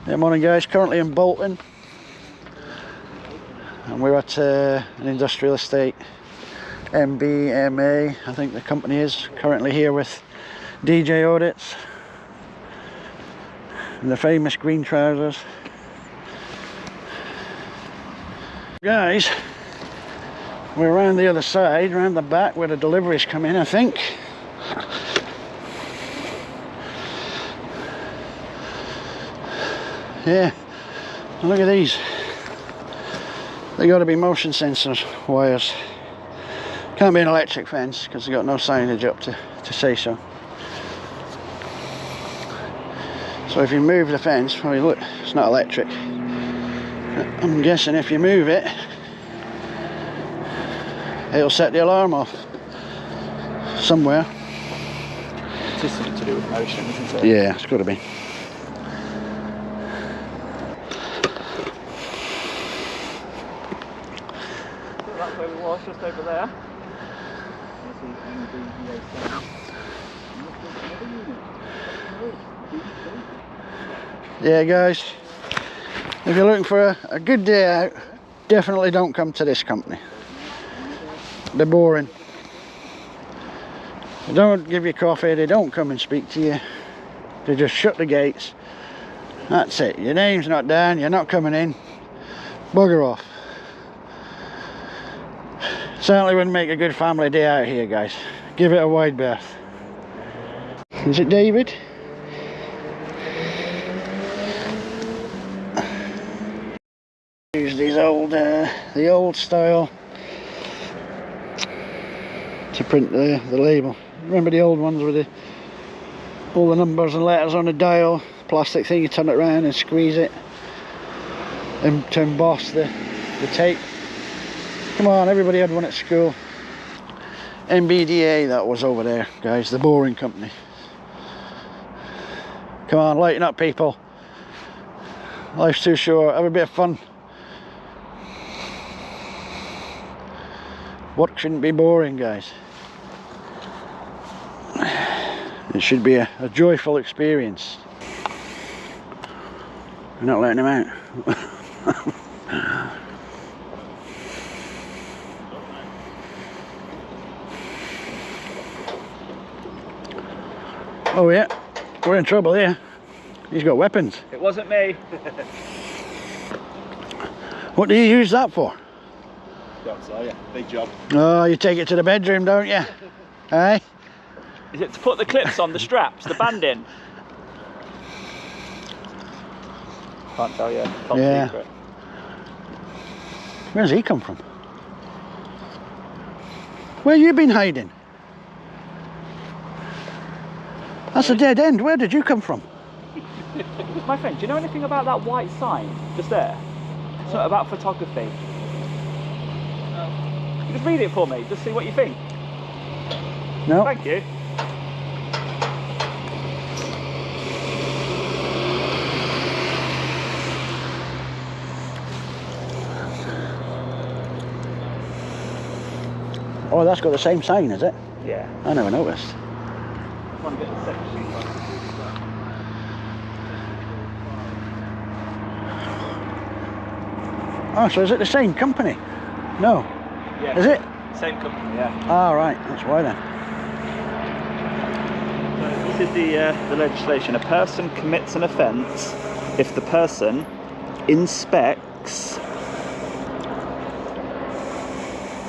Yeah, morning guys, currently in Bolton. And we're at an industrial estate, MBDA, I think the company is. Currently here with DJ Audits. And the famous green trousers. Guys, we're around the other side, around the back where the deliveries come in, I think. Yeah, and look at these. They got to be motion sensor wires. Can't be an electric fence because they got no signage up to say so. So if you move the fence, well, look, it's not electric. I'm guessing if you move it, it'll set the alarm off somewhere. It's something to do with motion, isn't it? Yeah, it's got to be. That's where we was, just over there. Yeah guys, if you're looking for a good day out, definitely don't come to this company. They're boring. They don't give you coffee, they don't come and speak to you. They just shut the gates. That's it, your name's not down, you're not coming in. Bugger off. Certainly wouldn't make a good family day out here guys. Give it a wide berth. Is it David? Use these old, the old style to print the label. Remember the old ones with all the numbers and letters on a dial, plastic thing, you turn it around and squeeze it and to emboss the tape. Come on, everybody had one at school. MBDA, that was over there guys, the boring company. Come on, lighten up people. Life's too short, have a bit of fun. Work shouldn't be boring guys. It should be a joyful experience. We're not letting him out. Oh yeah, we're in trouble here. He's got weapons. It wasn't me. What do you use that for? So yeah, big job. Oh, you take it to the bedroom, don't you? Aye? Is it to put the clips on the straps, the banding? Can't tell you. Top Yeah. secret. Where's he come from? Where you been hiding? That's a dead end. Where did you come from? My friend, do you know anything about that white sign just there? Something about photography. Just read it for me, just see what you think. No. Thank you. Oh, that's got the same sign, is it? Yeah. I never noticed. I want to get the second sheet on. Oh, so is it the same company? No. Yeah. Is it? Same company, yeah. Ah, right. That's why then. So this is the legislation. A person commits an offence if the person inspects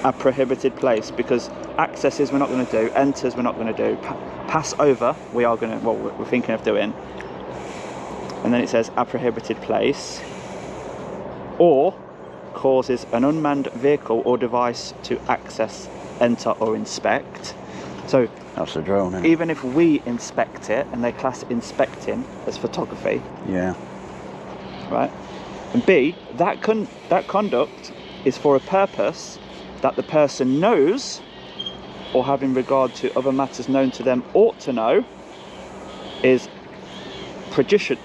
a prohibited place, because accesses we're not going to do, enters we're not going to do, pass over we are going to, well, we're thinking of doing, and then it says a prohibited place, or causes an unmanned vehicle or device to access, enter or inspect. So that's the drone, isn't it? even if we inspect it and they class inspecting as photography, Yeah. right, and B, that conduct is for a purpose that the person knows or having regard to other matters known to them ought to know is prejudicial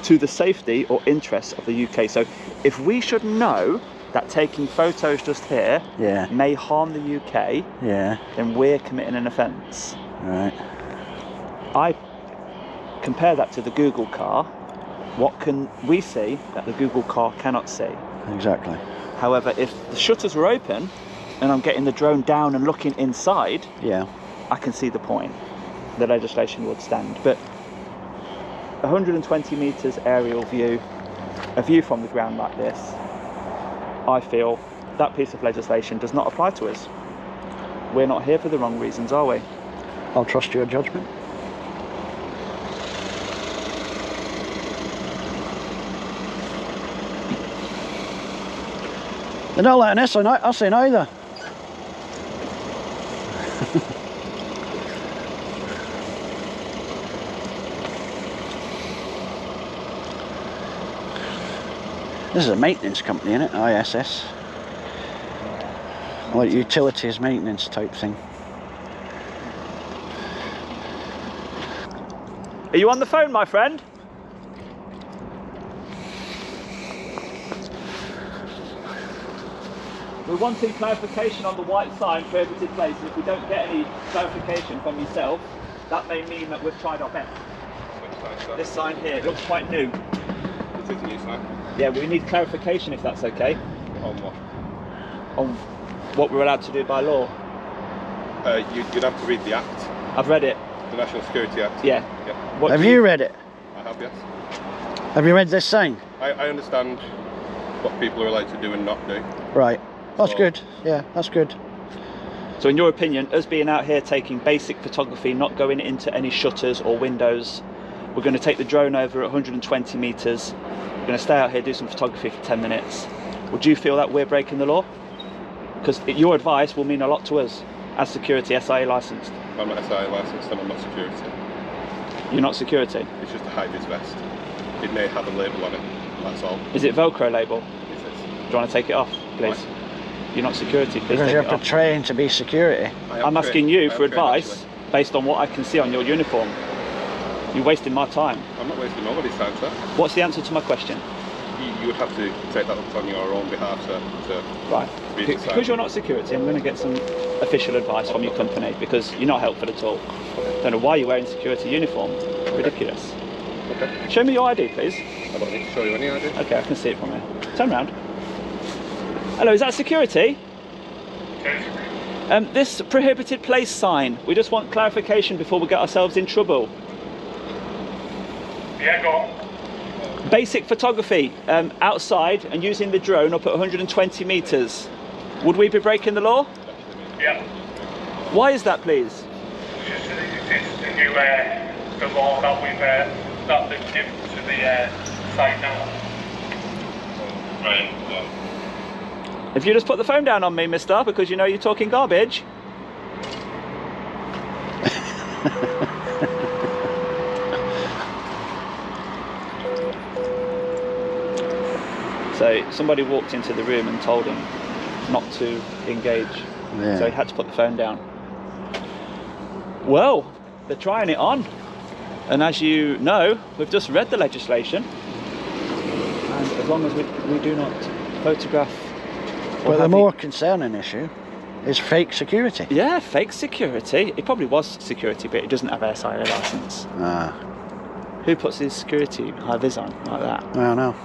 to the safety or interests of the UK. So if we should know that taking photos just here may harm the UK, then we're committing an offence. Right. I compare that to the Google car. What can we see that the Google car cannot see? Exactly. However, if the shutters were open and I'm getting the drone down and looking inside, Yeah. I can see the point. The legislation would stand. But 120 metres aerial view, a view from the ground like this, I feel that piece of legislation does not apply to us. We're not here for the wrong reasons, are we? I'll trust your judgment. They're not letting us in either. This is a maintenance company, isn't it? ISS. Like utilities maintenance type thing. Are you on the phone, my friend? We're wanting clarification on the white sign, prohibited place, and if we don't get any clarification from yourself, that may mean that we've tried our best. This sign here, it looks quite new. It's a new sign. Yeah, we need clarification if that's okay. On what? On what we're allowed to do by law. You'd have to read the Act. I've read it. The National Security Act. Yeah. Yeah. Have you read it? I have, yes. Have you read this sign? I understand what people are allowed to do and not do. Right. That's So- good. Yeah, that's good. So in your opinion, us being out here taking basic photography, not going into any shutters or windows, we're going to take the drone over at 120 metres, we're going to stay out here, do some photography for 10 minutes. Would you feel that we're breaking the law? Because your advice will mean a lot to us as security, SIA licensed. I'm not SIA licensed and I'm not security. You're not security? It's just a high-vis vest. It may have a label on it, that's all. Is it Velcro label? It is. Do you want to take it off, please? Why? You're not security, please Because take you it have to off. train to be security. I'm asking you for I am trained, advice based on what I can see on your uniform. You're wasting my time. actually. I'm not wasting nobody's time, sir. What's the answer to my question? You would have to take that up on your own behalf, sir, to Right. read the sign. Because you're not security, I'm going to get some official advice from your company because you're not helpful at all. Don't know why you're wearing security uniform. Ridiculous. Okay. Show me your ID, please. I don't need to show you any ID. Okay, I can see it from here. Turn around. Hello, is that security? This prohibited place sign, we just want clarification before we get ourselves in trouble. Yeah, go on. Basic photography outside and using the drone up at 120 metres. Would we be breaking the law? Yeah. Why is that, please? It's the new the law that they've given to the site now. Right. Yeah. If you just put the phone down on me, mister, because you know you're talking garbage. So somebody walked into the room and told him not to engage. Yeah. So he had to put the phone down. Well, they're trying it on. And as you know, we've just read the legislation. And as long as we do not photograph or But the have more concerning issue is fake security. yeah, fake security. It probably was security, but it doesn't have a SIA license. Ah, Who puts his security high vis on like that? I know.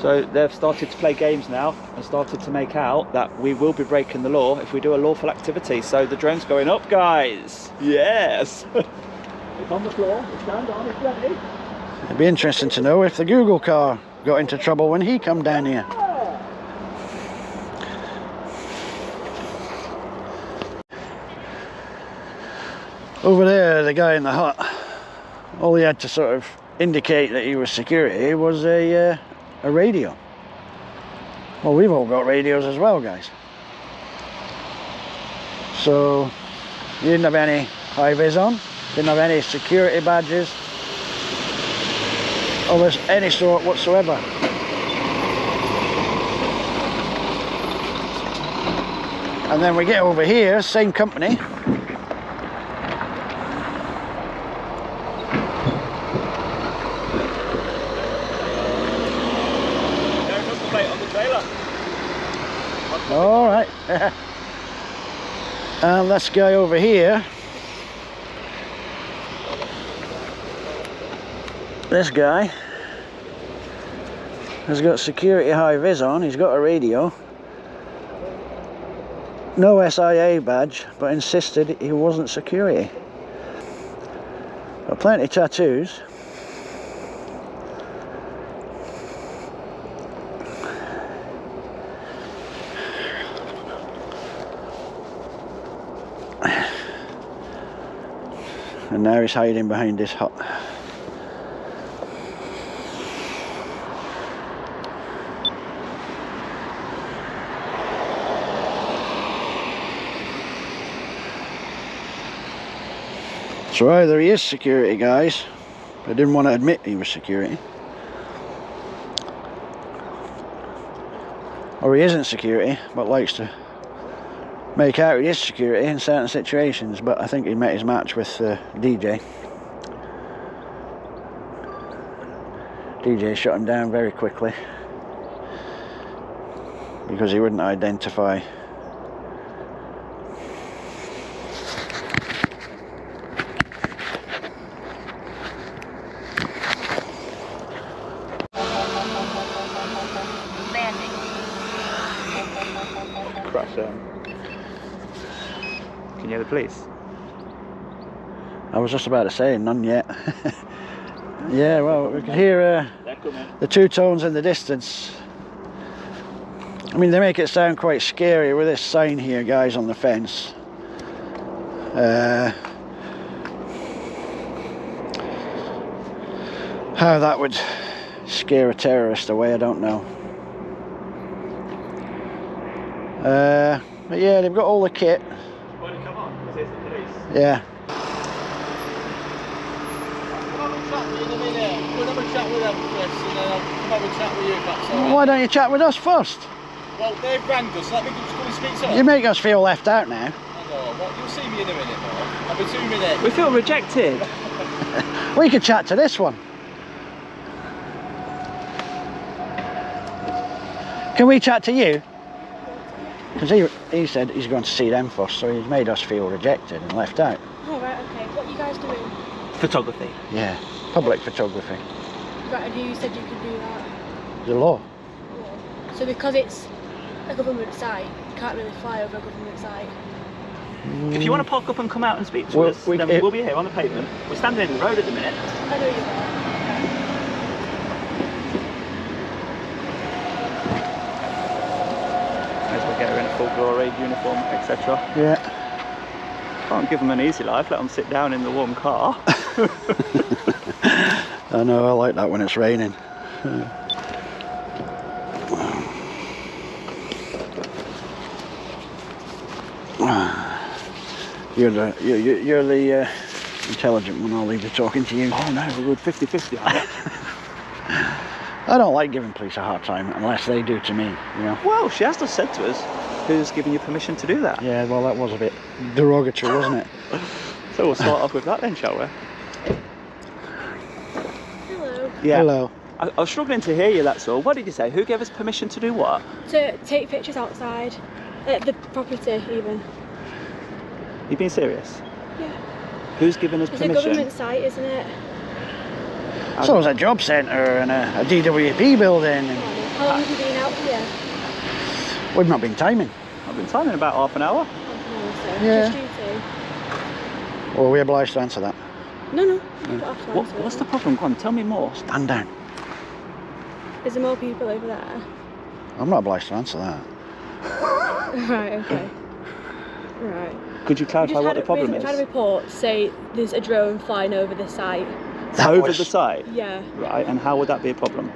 So they've started to play games now and started to make out that we will be breaking the law if we do a lawful activity. So the drone's going up, guys. Yes. It's on the floor. It's turned on. It's ready. It'd be interesting to know if the Google car got into trouble when he come down here. Over there, the guy in the hut, all he had to sort of indicate that he was security was a radio. Well, we've all got radios as well, guys. So, you didn't have any high-vis on, didn't have any security badges of any sort whatsoever. And then we get over here, same company. All right. And this guy over here This guy has got security high vis on, he's got a radio. No SIA badge, but insisted he wasn't security. Got plenty of tattoos. And now he's hiding behind this hut. So either he is security, guys, but didn't want to admit he was security, or he isn't security but likes to make out he is security in certain situations. But I think he met his match with DJ. DJ shut him down very quickly because he wouldn't identify. Crash down. Can you hear the police? I was just about to say, none yet. Yeah, well, we can hear the two tones in the distance. I mean, they make it sound quite scary with this sign here, guys, on the fence. How that would scare a terrorist away, I don't know. But yeah, they've got all the kit. Why did it come on? Because it's the police. Yeah. We'll have a chat with them first, and then I'll have a chat with you if that's all right. Why don't you chat with us first? Well, they've rang us, let me just go and speak to them. You make us feel left out now. I know, well, you'll see me in a minute, though. I'll be 2 minutes. We feel rejected. We could chat to this one. Can we chat to you? Because he said he's going to see them first, so he's made us feel rejected and left out. Oh, right, okay. What are you guys doing? Photography. Yeah, public photography. Right, and who said you could do that? The law. Yeah. So because it's a government site, you can't really fly over a government site. If you want to park up and come out and speak to us, then we'll be here on the pavement. We're standing in the road at the minute. I know you are. As we get her in full glory, uniform, etc. Yeah. Can't give them an easy life, let them sit down in the warm car. I know, I like that when it's raining. You're the intelligent one, I'll leave the talking to you. Oh no, we're good 50-50 on it. I don't like giving police a hard time unless they do to me, you know. Well, she has just said to us, who's given you permission to do that? Yeah, well, that was a bit derogatory, wasn't it? So we'll start off with that then, shall we? Hello. Yeah. Hello. I was struggling to hear you, that's all. What did you say? Who gave us permission to do what? To take pictures outside, at the property even. You being serious? Yeah. Who's given us It's permission? a government site, isn't it? So it's a job centre and a DWP building. And How long have you been out here? we've not been timing. I've been timing about half an hour. Yeah. Just duty. Or are we obliged to answer that? No, you don't have to answer What's it. the problem? Go on, tell me more. Stand down. Is there more people over there? I'm not obliged to answer that. Right, okay. Right. Could you clarify what the problem We've had a is? report say there's a drone flying over the site. Over the site? Yeah. Right, and how would that be a problem?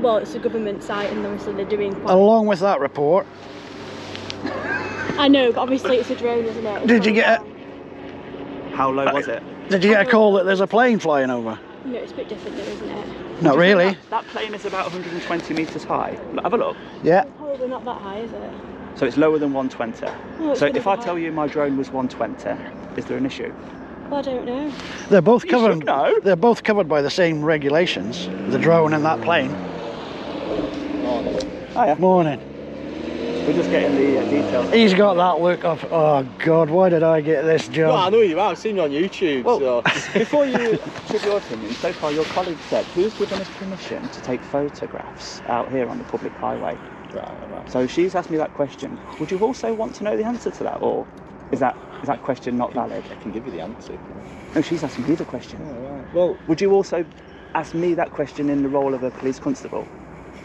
Well, it's a government site and obviously they're doing quite... Along with that report, I know, but obviously it's a drone, isn't it? Did you get How low was it? did you get a call that there's a plane flying over? No, it's a bit different though, isn't it? Not really. That plane is about 120 metres high. Have a look. Yeah. Probably not that high, is it? So it's lower than 120. No, it's So gonna if be I high. tell you my drone was 120, is there an issue? Well, I don't know. They're both You covered. should know. They're both covered by the same regulations. The drone and that plane. Oh yeah. Morning. We're just getting the details. He's got that look of, oh God, why did I get this job? Well, I know you are. I've seen you on YouTube. Well, so. before you give your opinion, so far your colleague said, who's given us permission to take photographs out here on the public highway? Right. So she's asked me that question. Would you also want to know the answer to that, or is that question not valid? I can give you the answer. No, she's asking me the question. Oh, right. Well, would you also ask me that question in the role of a police constable?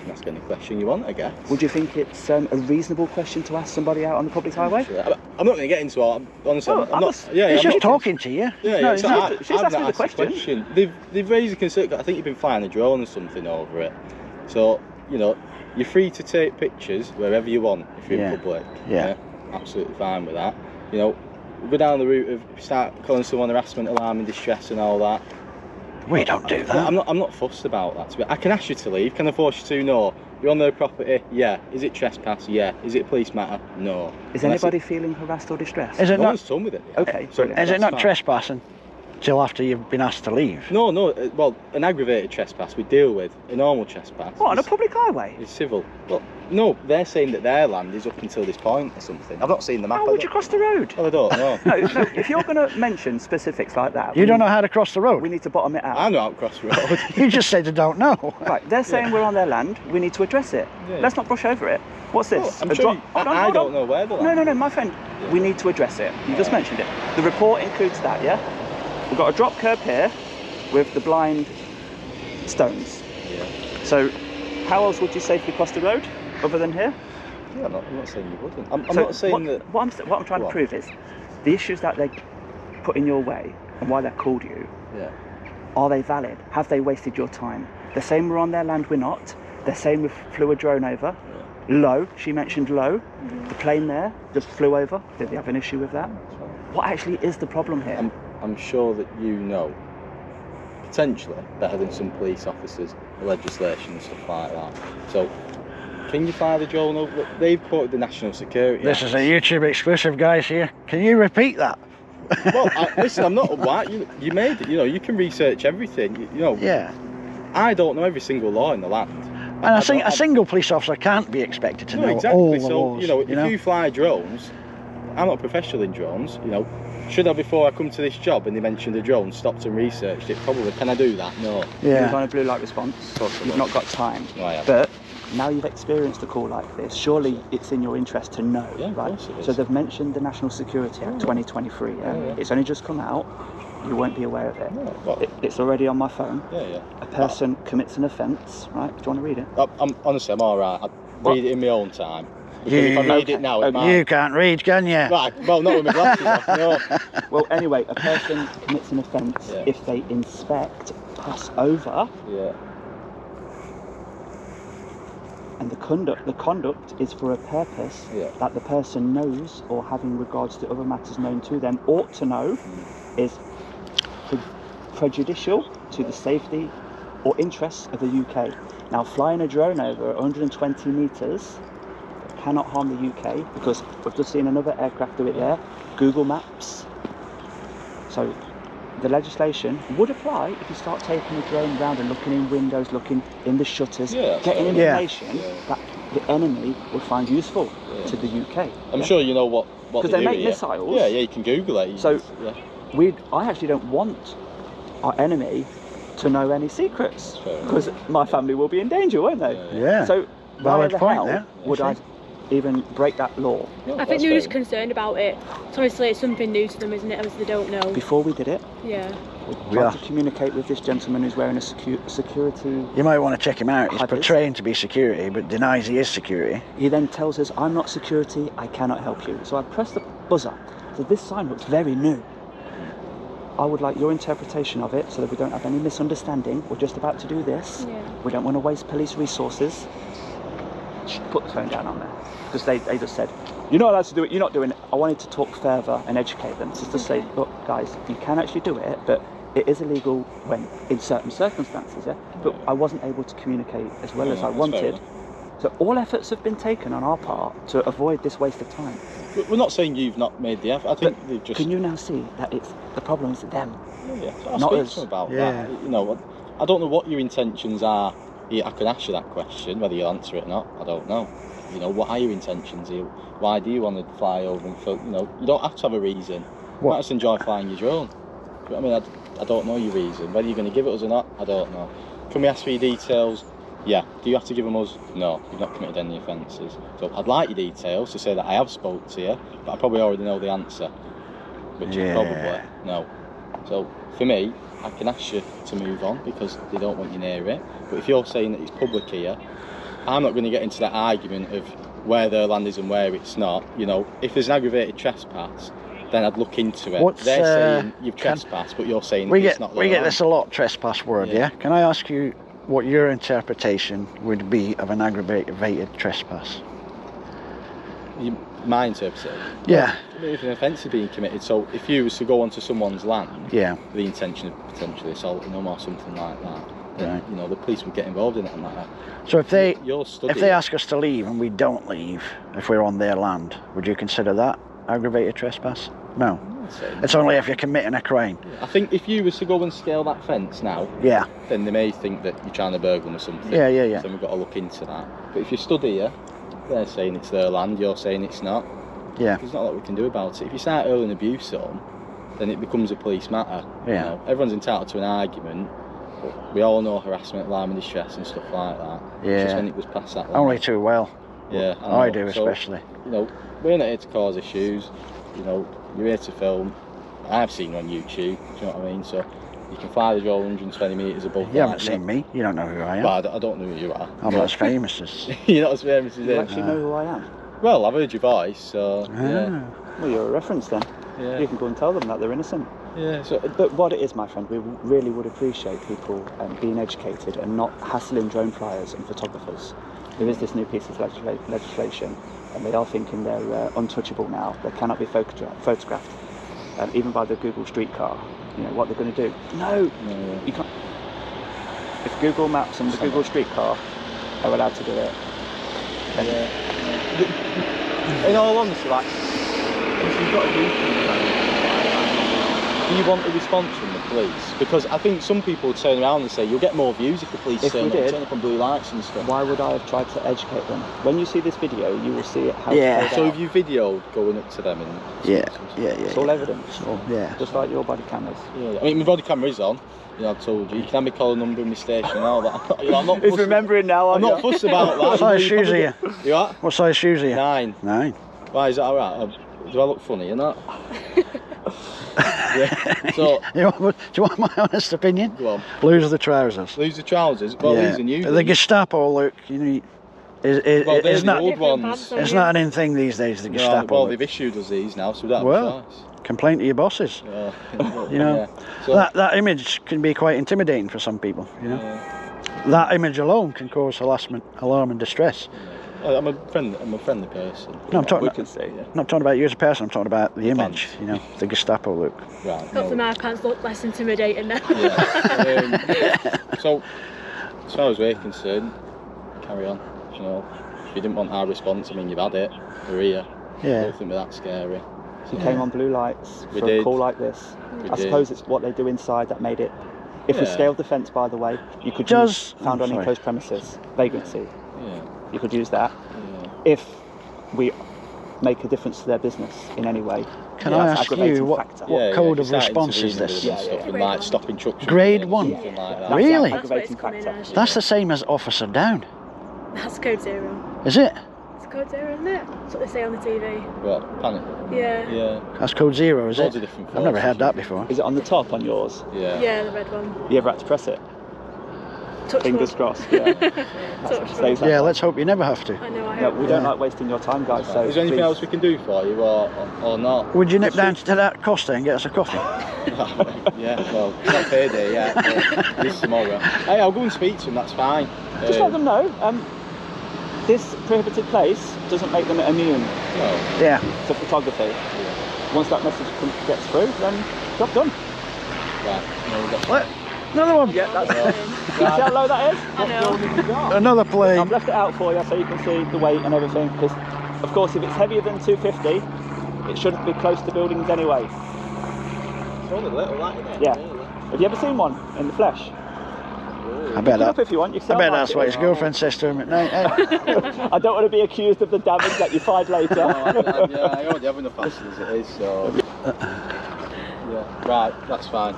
you can ask any question you want, I guess. Would you think it's a reasonable question to ask somebody out on the public highway? Sure. I'm not going to get into all. Honestly, Well, I'm not. He's I'm just not- talking to you. Yeah, No, it's she's not- she's I've asked not me the asked question. They've raised a concern. I think you've been flying a drone or something over it. So you're free to take pictures wherever you want if you're in public. Yeah. Absolutely fine with that. Go down the route of start calling someone harassment, alarm, and distress, and all that. We don't do that. I'm not fussed about that. I can ask you to leave. Can I force you to? No. You're on their property? Yeah. Is it trespass? Yeah. Is it a police matter? No. Is anybody feeling harassed or distressed? Is it No not? one's done with it yet. Okay, So brilliant. Is it that's not fine. trespassing till after you've been asked to leave? No. Well, an aggravated trespass we deal with. A normal trespass. What, on a is- public highway? is civil. Well, no, they're saying that their land is up until this point or something. I've not seen the map. How would you cross the road? Well, I don't know. No, if you're going to mention specifics like that, You don't know how to cross the we road. need to bottom it out. I know how to cross the road. You just said you don't know. Right, they're saying we're on their land, we need to address it. Yeah. Let's not brush over it. What's this? Well, I'm A sure drop- you- Hold on, I hold don't on. know where the land No, my friend. We need to address it. You just mentioned it. The report includes that, yeah? We've got a drop curb here with the blind stones. Yeah. So, how else would you safely cross the road other than here? Yeah, I'm not saying you wouldn't. I'm So not saying that. What I'm trying Go to on. prove is the issues that they put in your way and why they've called you, Yeah. are they valid? Have they wasted your time? They're saying we're on their land, we're not. They're saying we flew a drone over. Low, she mentioned low. The plane there just flew over. Did they have an issue with that? What actually is the problem here? I'm sure that potentially better than some police officers, the legislation and stuff like that. So, can you fire the drone over? They've quoted the National Security This Act. is a YouTube exclusive, guys. Here, can you repeat that? Well, listen, I'm not white. You made it. You can research everything. Yeah. I don't know every single law in the land. And a single police officer can't be expected to know exactly. all the So laws. if you fly drones, I'm not professional in drones. Should I, before I come to this job and they mentioned a drone, stopped and researched it? Probably. Can I do that? No. You've Yeah. on a blue light response. You've not got time. No, I haven't. But now you've experienced a call like this. Surely it's in your interest to know, Yeah, of right? course it is. So they've mentioned the National Security Act 2023. Yeah? Yeah. It's only just come out. You won't be aware of it. No, well, It's already on my phone. yeah. A person commits an offence, right? Do you want to read it? Honestly, I'm all right. I What? read it in my own time. You- Because if I read okay, it now, it okay. might. You can't read, can you? Right. Well, not with my glasses off. No. Well, anyway, a person commits an offence Yeah. if they inspect, pass over, Yeah. and the conduct is for a purpose Yeah. that the person knows or having regards to other matters known to them ought to know is prejudicial to the safety or interests of the UK. Now, flying a drone over 120 metres cannot harm the UK because we've just seen another aircraft do it there. Google Maps. So the legislation would apply if you start taking a drone around and looking in windows, looking in the shutters, Yeah, that's getting right. information Yeah. that the enemy would find useful to the UK. I'm sure you know what 'Cause they they do make here. missiles. Yeah, you can Google it. So- yeah. I actually don't want our enemy to know any secrets Fair enough. because my family will be in danger, won't they? Yeah. So why Valid the point hell there, would I even break that law? No, I that's think they're just fair. concerned about it. So obviously it's something new to them, isn't it? Obviously they don't know. Before we did it, Yeah. we tried to communicate with this gentleman who's wearing a security. You might want to check him out. He's Habits. portraying to be security, but denies he is security. He then tells us, "I'm not security, I cannot help you." So I press the buzzer. So this sign looks very new. I would like your interpretation of it so that we don't have any misunderstanding. We're just about to do this. Yeah. We don't want to waste police resources. Put the phone down on there. Because they just said, "You're not allowed to do it, you're not doing it." I wanted to talk further and educate them. Just to say, look, guys, you can actually do it, but it is illegal when in certain circumstances, yeah? But I wasn't able to communicate as well as I that's fair wanted. enough. So all efforts have been taken on our part to avoid this waste of time. We're not saying you've not made the effort. I think they've just. Can you now see that the problem is them? Yeah. I'll not speak us? to them about Yeah. that. I don't know what your intentions are I can ask you that question, whether you'll answer it or not, I don't know. You know, what are your intentions here? Why do you want to fly over and film? You know, you don't have to have a reason. You might just enjoy flying your drone. Do you know what I mean? I don't know your reason. Whether you're going to give it us or not, I don't know. Can we ask for your details? Yeah. Do you have to give them us? No, you've not committed any offences. So I'd like your details to say that I have spoke to you, but I probably already know the answer, which is probably no. So for me, I can ask you to move on because they don't want you near it. But if you're saying that it's public here, I'm not going to get into that argument of where their land is and where it's not. You know, if there's an aggravated trespass, then I'd look into it. They're saying you've trespassed, but you're saying it's not their We get land. this a lot, trespass word, yeah? Can I ask you what your interpretation would be of an aggravated trespass? My interpretation? Yeah. I mean, if an offence is being committed, so if you was to go onto someone's land Yeah. with the intention of potentially assaulting them or something like that, then, Right. you know, the police would get involved in it like that. So if they You're ask us to leave and we don't leave, if we're on their land, would you consider that aggravated trespass? No. It's only if you're committing a crime. I think if you was to go and scale that fence now, Yeah. then they may think that you're trying to burgle them or something. Yeah, yeah, yeah. So we've got to look into that. But if you stood here, they're saying it's their land, you're saying it's not. Yeah. There's not a lot we can do about it. If you start hurling abuse at them, then it becomes a police matter. Yeah. You know, everyone's entitled to an argument. But we all know harassment, alarm and distress and stuff like that. Yeah. It's just when it was past that line. Only too well. Yeah, I know. do So, especially. you know, we're not here to cause issues. You know, you're here to film. I've seen you on YouTube. Do you know what I mean? So you can fly the drone 120 metres above. You haven't seen me. You don't know who I am. Well, I don't know who you are. I'm not as famous as... You're not as famous as You him. actually know who I am? Well, I've heard your voice, so yeah. Well, you're a reference then. Yeah. You can go and tell them that they're innocent. Yeah. So But what it is, my friend, we really would appreciate people being educated and not hassling drone flyers and photographers. There is this new piece of legislation, and they are thinking they're untouchable now. They cannot be photographed, even by the Google Streetcar. You know what they're going to do? No, you can't. If Google Maps and the Google Streetcar are allowed to do it, then in all honesty, like, if you've got a YouTube channel, do you want a response from the police? Because I think some people turn around and say you'll get more views if the police turn up on blue lights and stuff. why would I have tried to educate them? When you see this video, you will see it how Yeah. it's played So out. if you videoed going up to them and Yeah, stuff, yeah, yeah. It's all evidence. Yeah. Just like your body cameras. yeah. I mean, my body camera is on. You know, I've told you. You can have my collar number and my station and all that. I'm not He's fussed- remembering now. I'm not fussed about that. What size shoes are you? You are? What size shoes are you? 9. 9. Why is that alright? Do I look funny or not? Yeah. So, Do you want my honest opinion? go on. Lose the trousers. Lose the trousers. Well, these are new. The Gestapo look, you know, Well, they're it's the not. old ones. It's not an in thing these days. The No, Gestapo. well, look. they've issued us these now, so we don't have Well, a choice. complain to your bosses. Yeah. You know, Yeah. So, that image can be quite intimidating for some people. You know, that image alone can cause harassment, alarm, and distress. I'm a friendly person. No, I'm talking. We can see. I'm not talking about you as a person. I'm talking about the image. You know, the Gestapo look. Right. Hopefully my pants look less intimidating now. Yeah. So, as far as we're concerned, carry on. You know, if you didn't want our response, I mean, you've had it. We're here. I Yeah. don't think we're that scary. You came on blue lights We for did. a call like this. We I did. suppose it's what they do inside that made it. If we Yeah. scaled the fence, by the way, you could Does- use found oh, on sorry. enclosed premises, vagrancy. Yeah. You could use that. Yeah. If we make a difference to their business in any way. Can Yeah, I that's ask aggravating you what factor. code if of you start response is intervening with this? them and Yeah, stuff, yeah. and like stopping trucks. Grade and 1? something like that. That's Really? the That's what it's aggravating coming factor. as. That's the same as officer down, That's code 0. is it? It's code 0, isn't it? That's what they say on the TV. What? Panic? Yeah. Yeah. That's code 0, is Loads it? of different I've never forces. had that before. Is it on the top on yours? Yeah. Yeah, the red one. You ever had to press it? Touch Fingers wood. crossed. Yeah. Touch Stays wood. that Yeah, way. let's hope you never have to. I know, I No, hope. we don't Yeah. like wasting your time, guys. So Is there anything please- else we can do for you, or not? Would you nip down to that Costa and get us a coffee? Yeah, well, it's not payday yet. But this tomorrow. Hey, I'll go and speak to him. That's fine. Just let them know. This prohibited place doesn't make them immune No. Yeah. to photography. Once that message gets through, then job done. Right. No, we've got- Another one. Yeah, that's it. See how low that is? I know. Another plane. I've left it out for you so you can see the weight and everything. Because, of course, if it's heavier than 250, it shouldn't be close to buildings anyway. It's only little, that, isn't it? Yeah. Really. Have you ever seen one in the flesh? I bet Look up if you want. You I sound bet like that's it. what his girlfriend says to him at night. Eh? I don't want to be accused of the damage that you find later. Yeah, I already have enough acid as it is, so... Yeah, right, that's fine.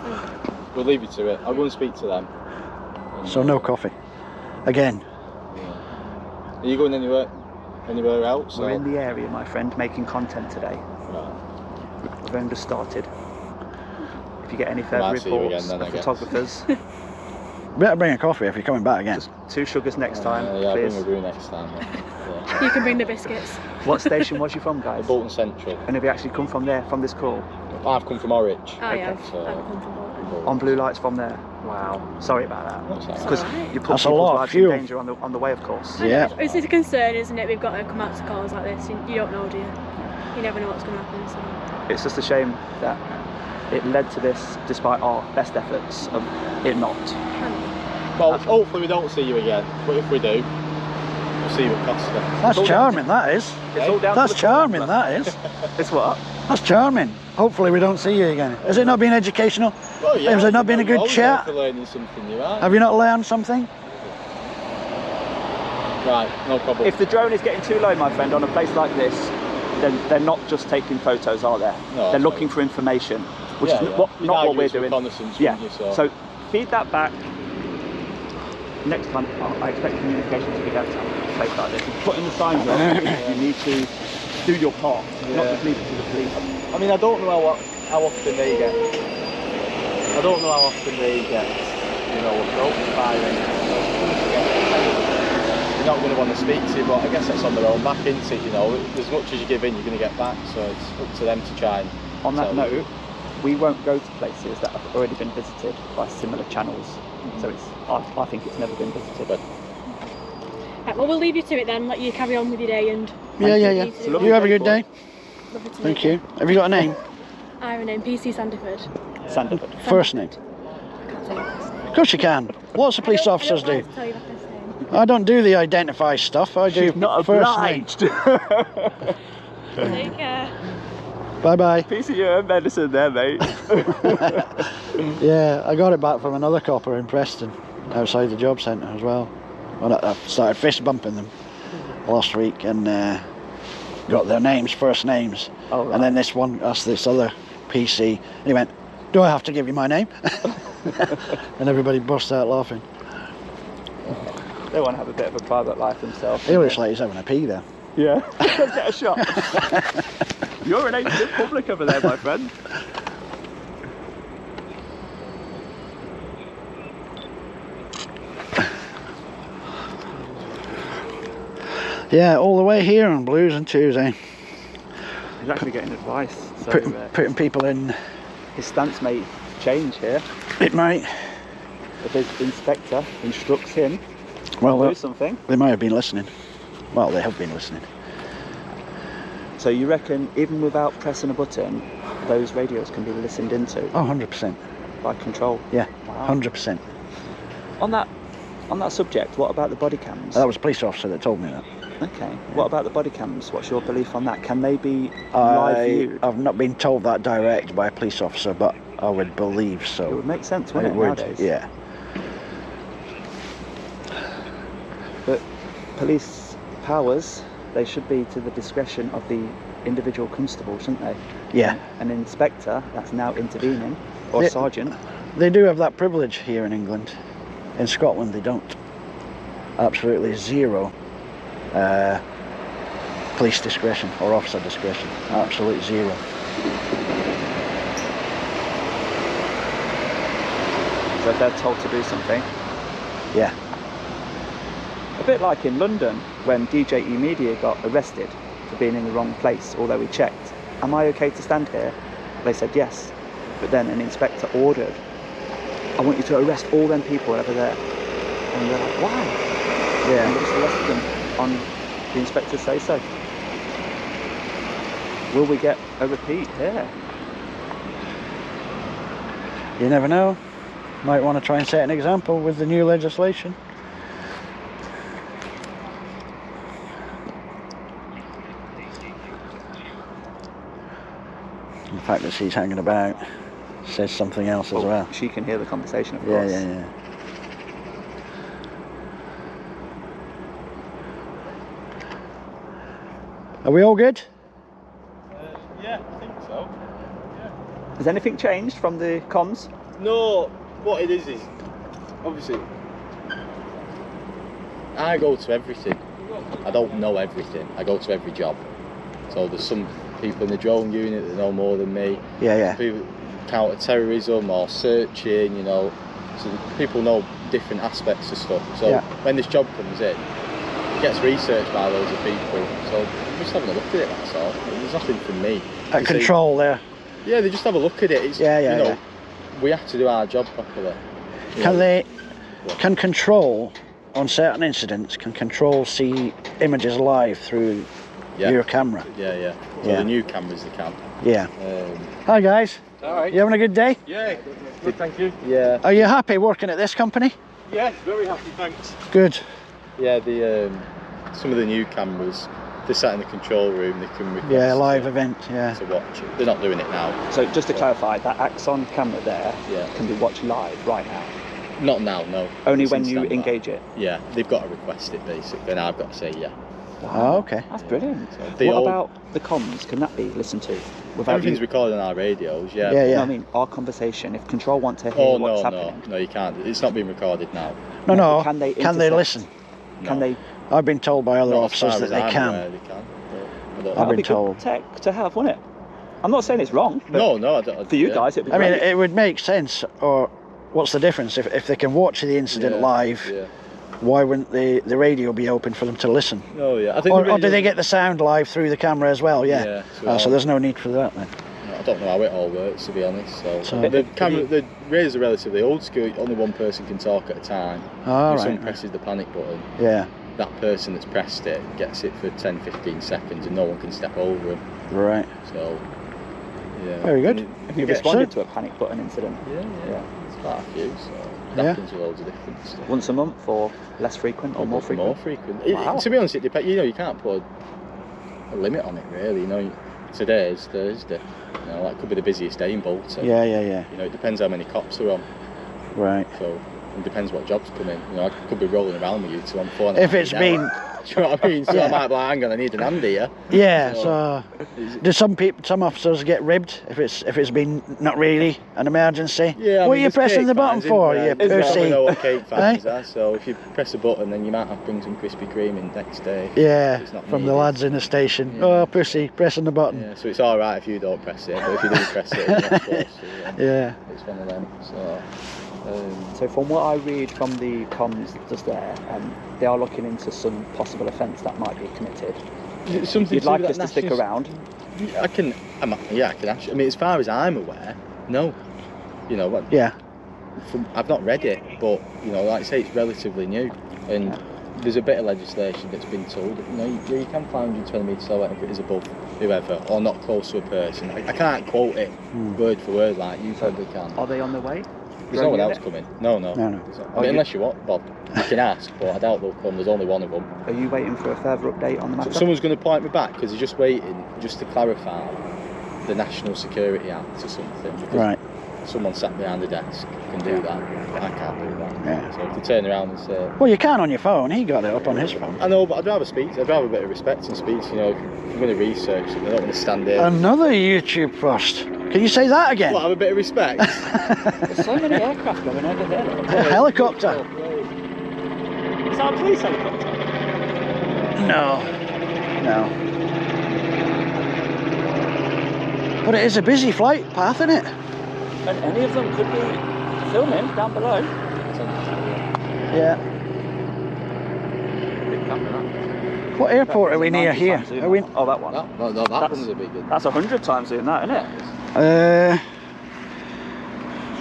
We'll leave you to it. I'll go and speak to them. And, So no coffee. Again. Yeah. Are you going anywhere else? We're or? in the area, my friend, making content today. Right. We've only just started. If you get any further Might see you reports again then, of I guess. photographers, Better bring a coffee if you're coming back again. just 2 sugars next time, Yeah, please. bring a brew next time. Yeah. You can bring the biscuits. What station was you from, guys? Bolton Central. And have you actually come from there, from this call? I've come from Norwich. I have. So- I've come from Bolton. On blue lights from there? Wow. Sorry about that. That's all right. Because alright. you put That's a people's lot of lives in fuel. danger on the way, of course. Yeah. It's a concern, isn't it? We've got to come out to calls like this. You don't know, do you? You never know what's going to happen. So. It's just a shame that it led to this despite our best efforts of it not. Well, hopefully we don't see you again, but if we do, we'll see what costs them. That's charming, that is. It's all down to That's the charming, formula. that is. It's what? That's charming. Hopefully we don't see you again. Has it not been educational? Well, yeah, Has it not been a you're good always chat? out for learning something new, aren't Have you not learned something? you? Right, no problem. If the drone is getting too low, my friend, on a place like this, then they're not just taking photos, are they? No, They're that's looking right. for information, which Yeah, is yeah. not You'd what argue we're it's doing. reconnaissance, Yeah. wouldn't you, So feed that back. Next time, I expect communication to be better. A place like this, putting the signs up. You need to do your part, not Yeah. just leave it to the police. I mean, I don't know how often they get. I don't know how often they get, you know, approached by them. You're not going to want to speak to you, but I guess that's on their own back, isn't it? You know, as much as you give in, you're going to get back. So it's up to them to try and. On that tell you. note, we won't go to places that have already been visited by similar channels. So I think it's never been visited. But Right, well, we'll leave you to it then. Let you carry on with your day and. Yeah. It's a lovely You have a day good for day. it. Lovely to Thank meet you. Have you got a name? Iron name, PC Sanderford. Sanderford. First name? I can't say your first name. Of course you can. Lots of police officers I don't do. like to tell you my first name. I don't do the identify stuff. I do She's not first name. obliged. Take care. Bye bye. Piece of your medicine there, mate. Yeah, I got it back from another copper in Preston, outside the job centre as well. Well, I started fist bumping them last week and got their names, first names. Oh, right. And then this one asked this other PC, and he went, "Do I have to give you my name?" And everybody burst out laughing. They want to have a bit of a private life themselves. He looks like he's having a pee there. Yeah. Let's get a shot. You're an agent in public over there, my friend. Yeah, all the way here on Blues and Tuesday. He's actually getting advice. So Putting people in. his stance may change here. It might. If his inspector instructs him Well, to do something. they might have been listening. Well, they have been listening. So you reckon even without pressing a button, those radios can be listened into Oh, 100%. by control? Yeah, Wow. 100%. On that subject, what about the body cams? That was a police officer that told me that. Okay. What about the body cams? What's your belief on that? Can they be live viewed? I've not been told that direct by a police officer, but I would believe so. It would make sense, wouldn't it, would, nowadays? yeah. But police powers, they should be to the discretion of the individual constable, shouldn't they? Yeah. An inspector that's now intervening, or Yeah. sergeant. They do have that privilege here in England. In Scotland, they don't. Absolutely zero police discretion or officer discretion. Absolute zero. So if they're told to do something. Yeah. A bit like in London when DJ Media got arrested for being in the wrong place, although he checked. Am I okay to stand here? They said yes. But then an inspector ordered, I want you to arrest all them people over there. And they're like, why? And they Yeah. just arrested them on the inspector say so. Will we get a repeat here? You never know. Might want to try and set an example with the new legislation. The fact that she's hanging about says something else as well. She can hear the conversation, of Yeah, course. yeah, yeah. Are we all good? Yeah, I think so. Has anything changed from the comms? No, what it is obviously I go to everything. I don't know everything. I go to every job. So there's some people in the drone unit that know more than me. Yeah. People counter-terrorism or searching, you know. So people know different aspects of stuff. So when this job comes in, it gets researched by loads of people. So I'm just having a look at it, that's all. There's nothing from me. At control there. Yeah, they just have a look at it. It's, you know, we have to do our job properly. Can control on certain incidents, can control see images live through your camera? Yeah. So the new cameras they can. Yeah. Hi guys. Alright. You having a good day? Yeah, good, thank you. Yeah. Are you happy working at this company? Yes, very happy, thanks. Good. Yeah, the some of the new cameras, they're sat in the control room, they can request live event, to watch it. They're not doing it now. So just to clarify, that Axon camera there can be watched live right now? Not now, no. Only It's when in you standby. engage it? Yeah, they've got to request it basically, and I've got to say yeah. Wow. Oh, okay. That's brilliant. The What old- about the comms? Can that be listened to? Without Everything's you? recorded on our radios, Yeah. No, I mean, our conversation. If control want to hear Oh what's no, happening, no, you can't. It's not being recorded now. No. Can they Can they intercept? listen? Can they? I've been told by other Not as officers far that as they I'm can. aware they can. But I don't I've know. been That'd be told. good tech to have, wouldn't it? I'm not saying it's wrong. But No, I don't. for you guys, it'd be I mean, great. it would make sense. Or what's the difference if they can watch the incident live? Yeah. Why wouldn't the radio be open for them to listen? Oh yeah. I think Or do they get the sound live through the camera as well? Yeah. So there's no need for that then. I don't know how it all works, to be honest. So So- the radios are relatively old school. Only one person can talk at a time. All If right. someone presses the panic button, Yeah. that person that's pressed it gets it for 10-15 seconds, and no one can step over them. Right. So yeah. Very good. Have you Yeah. responded to a panic button incident? Yeah. It's quite a few. So Yeah. that happens with loads of different stuff. Once a month, or less frequent, or more frequent? More frequent. Wow. To be honest, it depends. You know, you can't put a limit on it really. You know, today is Thursday. You know, that could be the busiest day in Bolton. Yeah. You know, it depends how many cops are on. Right. So it depends what jobs come in. You know, I could be rolling around with you till I'm 4 If it's been. Do you know what I mean? So I might be like, hang on, I need an hand here. Yeah. So- So do some officers get ribbed if it's been not really an emergency? Yeah. What are you pressing the button for? You We pussy. know what cake fans Eh? are. So if you press a button, then you might have to bring some Krispy Kreme in next day. Yeah. It's not From the needed. lads in the station. Yeah. Oh, pussy, pressing the button. Yeah, so it's all right if you don't press it, but if you do press it, you're not supposed to. Yeah. It's one of them. So, So from what I read from the comms just there, they are looking into some possible offence that might be committed. something You'd to like do us with to stick national- around? I can actually. I mean, as far as I'm aware, no. You know, Yeah. I've not read it, but you know, like I say, it's relatively new, and there's a bit of legislation that's been told. You know, you can fine 120 metres or whatever if it is above whoever or not close to a person. I can't quote it word for word like you probably can. Are they on the way? There's no one else coming. No. No. I mean, unless you want, Bob, you can ask, but I doubt they'll come. There's only one of them. Are you waiting for a further update on the matter? So someone's going to point me back because they're just waiting, just to clarify the National Security Act or something. Because Right. someone sat behind the desk can do that. I can't do that. Yeah. So if they turn around and say, Well, you can on your phone. He got it up on his phone. I know, but I'd rather speak. I'd rather a bit of respect and speech. You know, if you're going to research something, I don't want to stand there. Another YouTube post. Can you say that again? What, have a bit of respect? There's so many aircraft going over A there. helicopter. Is that a police helicopter? No. But it is a busy flight path, isn't it? And any of them could be filming down below. Yeah. What airport are we near here? Are we? Oh, that one. No, that one's a big one. That's 100 times doing that, isn't it?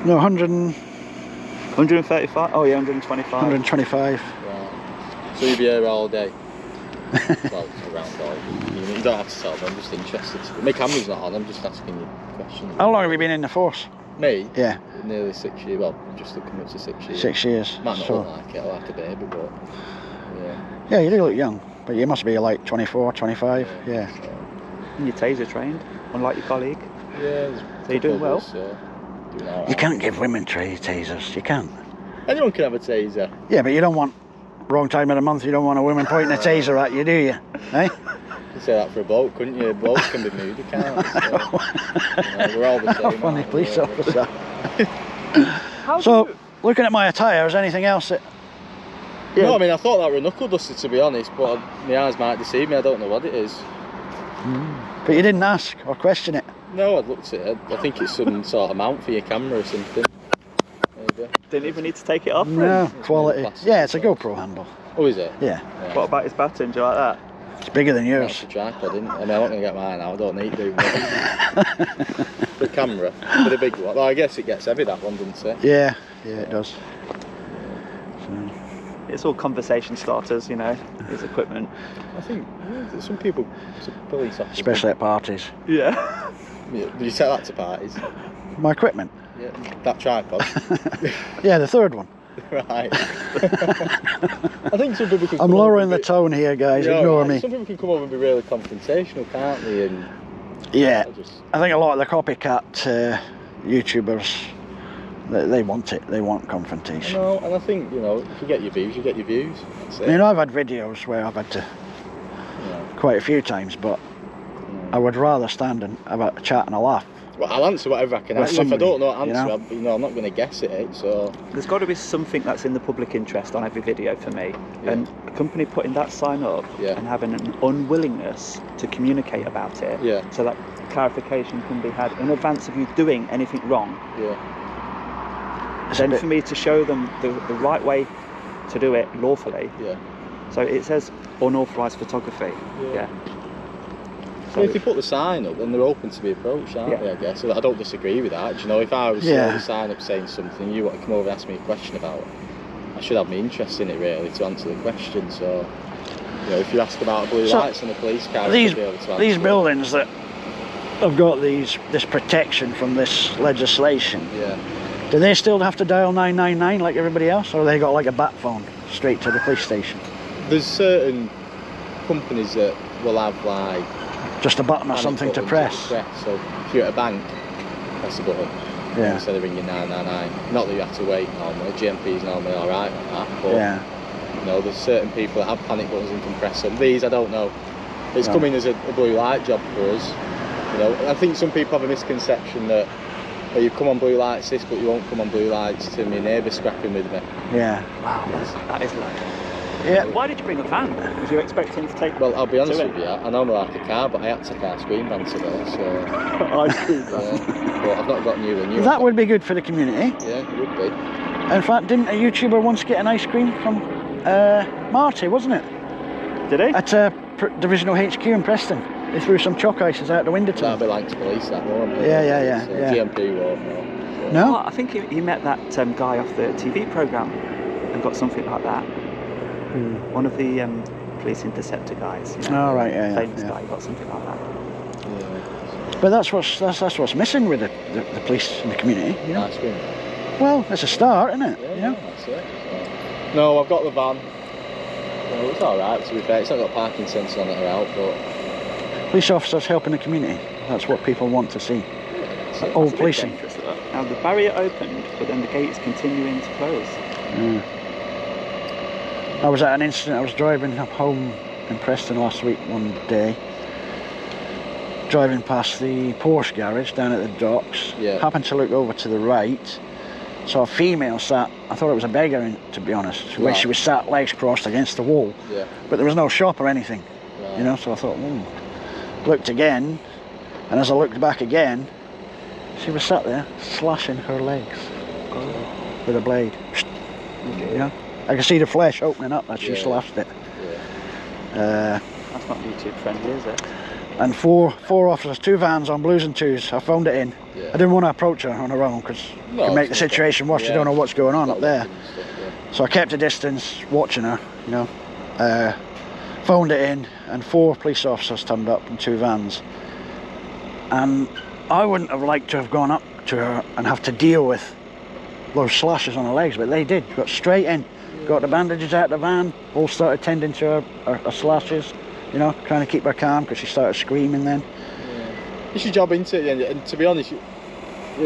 No, 100, 135. Oh yeah, 125. 125. Right. So you'll be here all day? Well, around all day. You don't have to tell them, I'm just interested. My camera's not on, I'm just asking you questions. How long have you been in the force? Me? Yeah, Nearly 6 years, well, just coming up to 6 years. 6 years. Might not So, look like it, or like a baby, but yeah. yeah, you do look young, but you must be like 24, 25. Yeah. So, And you're taser trained, unlike your colleague. yeah, there's a So you're doing couple of well? us, doing all You right. can't give women tasers. You can't. Anyone can have a taser. Yeah, but you don't want wrong time of the month. You don't want a woman pointing a taser at you, do you? Eh? could say that for a bloke, couldn't you? Blokes can be moody, can't they? So, we're all the same. Funny aren't we, police really? officer. How So, do you- looking at my attire, is there anything else that... No, I mean, I thought that were a knuckle duster, to be honest, but my eyes might deceive me. I don't know what it is. But you didn't ask or question it. No, I'd looked at it. I think it's some sort of mount for your camera or something. Maybe. Didn't even need to take it off. No, It's quality. plastic, Yeah, it's a so GoPro handle. Oh, is it? Yeah, What about his baton? Do you like that? it's bigger than That's yours. a tripod, isn't it? I mean, I'm not going to get mine now. I don't need to. The camera, for the big one. Well, I guess it gets heavy, that one, doesn't it? Yeah, it does. It's all conversation starters, you know, his equipment. I think some people, some police officers... Especially at parties. Yeah. Yeah, do you take that to parties? My equipment? Yeah, that tripod. Yeah, the third one. Right. I think some people can I'm come lowering over the and tone here, guys. Yeah, Ignore right. me. Some people can come over and be really confrontational, can't they? And Yeah, just, I think a lot of the copycat YouTubers, they want it. They want confrontation. no, and I think, you know, if you get your views, you get your views. That's it. I mean, I've had videos where I've had to Yeah. quite a few times, but I would rather stand and have a chat and a laugh. Well, I'll answer whatever I can With answer. If I somebody, don't know you answer, know? I'm not going to guess it. So There's got to be something that's in the public interest on every video for me. Yeah. And a company putting that sign up Yeah. and having an unwillingness to communicate about it, Yeah. so that clarification can be had in advance of you doing anything wrong. yeah, It's a Then bit- for me to show them the right way to do it lawfully. yeah. So it says unauthorised photography. Yeah. So if they put the sign up, then they're open to be approached, aren't Yeah. they? I guess. So I don't disagree with that. Do you know, if I was to Yeah. hold a sign up saying something, you want to come over and ask me a question about it, I should have my interest in it really to answer the question. So, you know, if you ask about blue So, lights on a police car, I These should be able to answer these it. buildings that have got this protection from this legislation, Yeah. do they still have to dial 999 like everybody else, or have they got like a bat phone straight to the police station? There's certain companies that will have like Just a button or panic something to buttons that press? you So if you're at a bank, press the button. Yeah. Instead of ringing 999. Not that you have to wait normally. GMP's normally alright with that. But Yeah. you know, there's certain people that have panic buttons and can press them. These I don't know. It's No. coming as a blue light job for us. You know, I think some people have a misconception that you come on blue lights this, but you won't come on blue lights to my neighbour scrapping with me. Yeah. Wow, that is low. Yeah. Why did you bring a van? Was you expecting to take? Well, I'll be honest Do it. with you, I normally like a car, but I had to take our screen van today, so I see. but I've not got new and new. That would be good for the community. Yeah, it would be. In fact, didn't a YouTuber once get an ice cream from Marty, wasn't it? Did he? At Divisional HQ in Preston. They threw some chalk ices out the window to That'd him. be like to police that, won't it? Yeah, yeah, yeah, So yeah. GMP won't know. So. No? Oh, I think he met that guy off the TV programme and got something like that. One of the police interceptor guys. You know, Oh, right, yeah, yeah, famous yeah. guy got something like that. Yeah. But that's what's missing with the police in the community. You know? Ice cream. Well, it's a start, isn't it? Yeah, You know? that's it. So. No, I've got the van. No, it's alright to be fair. It's not got parking sensors on it or out, but Police officers helping the community. That's what people want to see. it's it. Old That's a bit policing. dangerous, that. Now the barrier opened, but then the gate's continuing to close. Yeah. I was at an incident. I was driving up home in Preston last week one day, driving past the Porsche garage down at the docks. Yeah. Happened to look over to the right, saw a female sat. I thought it was a beggar, to be honest, where Right. she was sat legs crossed against the wall, Yeah. but there was no shop or anything. Right. You know, so I thought, looked again, and as I looked back again, she was sat there slashing her legs with a blade. You know, I could see the flesh opening up as she Yeah. slashed it. Yeah. That's not YouTube friendly, is it? And four officers, 2 vans on blues and twos. I phoned it in. Yeah. I didn't want to approach her on her own because No, it could make the it's not situation worse. yeah. You don't know what's going on Got up there. weapons and stuff, yeah. So I kept a distance, watching her. You know, phoned it in, and 4 police officers turned up in 2 vans. And I wouldn't have liked to have gone up to her and have to deal with those slashes on her legs, but they did. Got straight in, got the bandages out of the van, all started tending to her slashes, you know, trying to keep her calm because she started screaming then. It's your job, isn't it? And to be honest,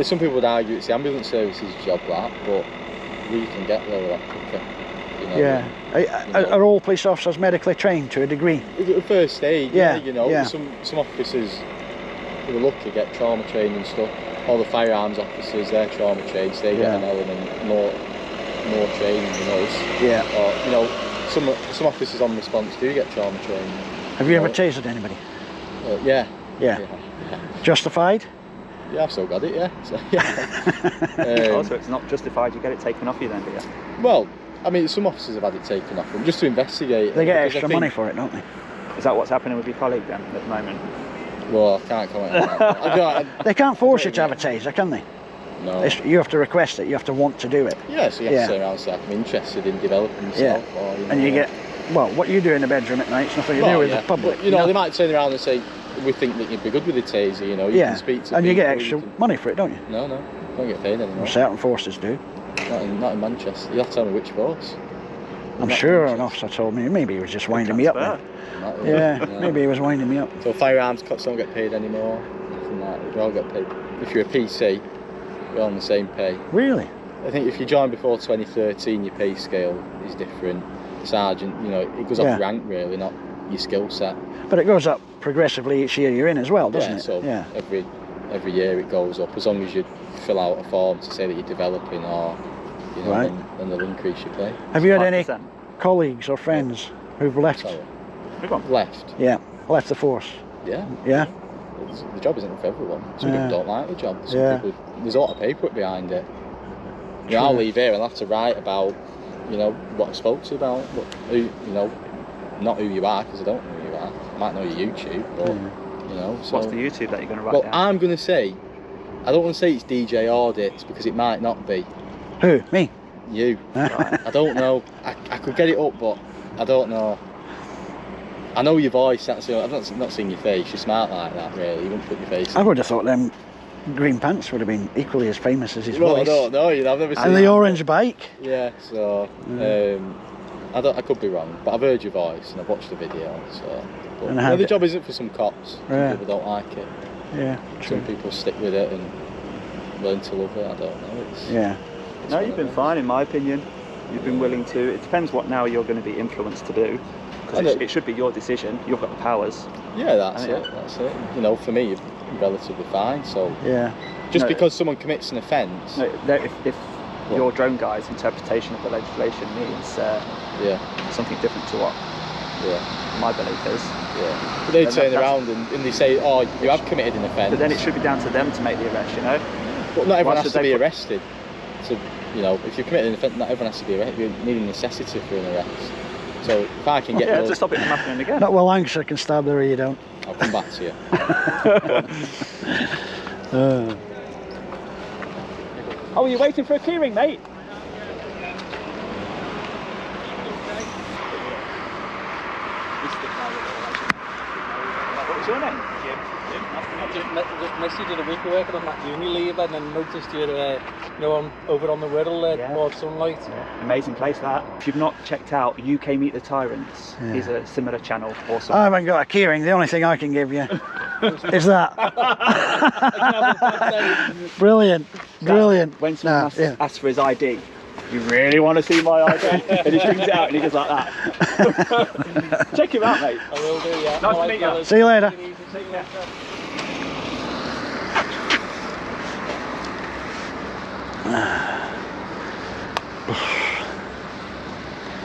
some people would argue it's the ambulance service's job, that, but we can get there a lot quicker. You know? Yeah. Are all police officers medically trained to a degree? At first aid, Yeah, you know, yeah. some officers who are lucky get trauma trained and stuff. All the firearms officers, they're trauma trained, so they get an element more training than us. Yeah. Or, you know, some officers on response do get trauma training. Have you ever tasered anybody? Yeah. Yeah. Justified? Yeah, I've still got it, yeah. So, yeah. Also, it's not justified, you get it taken off you then, do you? Well, I mean, some officers have had it taken off them just to investigate. They get extra money for it, don't they? Is that what's happening with your colleague then, at the moment? Well, I can't comment on that. They can't force you to have a taser, can they? No. You have to request it, you have to want to do it. Yeah, so you have to turn around and say, I'm interested in developing myself. Yeah. Or, you know, And you get, well, what you do in the bedroom at night, it's nothing to do with the public. But, you know, they might turn around and say, we think that you'd be good with the taser, you know, you can speak to and you people, get extra money for it, don't you? No, don't get paid anymore. Well, certain forces do. Not in Manchester. You have to tell me which force. I'm sure an officer told me, maybe he was just winding me up then. Yeah, maybe he was winding me up. So firearms cops don't get paid anymore, nothing like that. We all get paid. If you're a PC, we're all on the same pay. Really? I think if you joined before 2013, your pay scale is different. Sergeant, you know, it goes off rank really, not your skill set. But it goes up progressively each year you're in as well, doesn't it? So every year it goes up, as long as you fill out a form to say that you're developing, or you know, then they'll increase your pay. Have you had any colleagues or friends who've left? Left? Yeah, left the force. Yeah. Yeah. The job isn't for everyone. Some people don't like the job. Some people, there's a lot of paperwork behind it. You know, I'll leave here and I'll have to write about, you know, what I spoke to you about, who, you know, not who you are, because I don't know who you are. I might know your YouTube, but you know. So, what's the YouTube that you're going to write down? I'm going to say, I don't want to say it's DJ Audits because it might not be. Who? Me? You. I don't know. I could get it up, but I don't know. I know your voice. I've not seen your face. You're smart like that, really. You wouldn't put your face in. I would have thought them green pants would have been equally as famous as his voice. I don't know. You know, I've never seen. And the orange bike. Yeah. So I could be wrong, but I've heard your voice and I've watched the video. So but, the job isn't for some cops. Some people don't like it. Yeah. Some people stick with it and learn to love it. I don't know. No, you've been fine in my opinion. You've been willing to. It depends what now you're going to be influenced to do. Because it should be your decision. You've got the powers. Yeah, that's it. You know, for me, you're relatively fine. So just because someone commits an offence. No, if your drone guy's interpretation of the legislation means something different to what my belief is. Yeah. But they turn around and they say, oh, you have committed an offence. But then it should be down to them to make the arrest, you know? But not everyone has to be arrested. So, you know, if you've committed an offence, not everyone has to be arrested. You need a necessity for an arrest. So if I can get to stop it from happening again. Not well, Lancashire can stab there, you don't. I'll come back to you. Oh, are you waiting for a keyring, mate? What's your name? Jim. Just missed you the other week. We're working on that Unilever, and then noticed you're over on the Wirral, more sunlight. Yeah. Amazing place that. If you've not checked out UK Meet the Tyrants, he's a similar channel. Awesome. I haven't got a keyring. The only thing I can give you is that. Brilliant. When someone asks for his ID, you really want to see my ID? And he brings it out and he goes like that. Check him out, mate. I will do, yeah. Nice to meet you. See you later.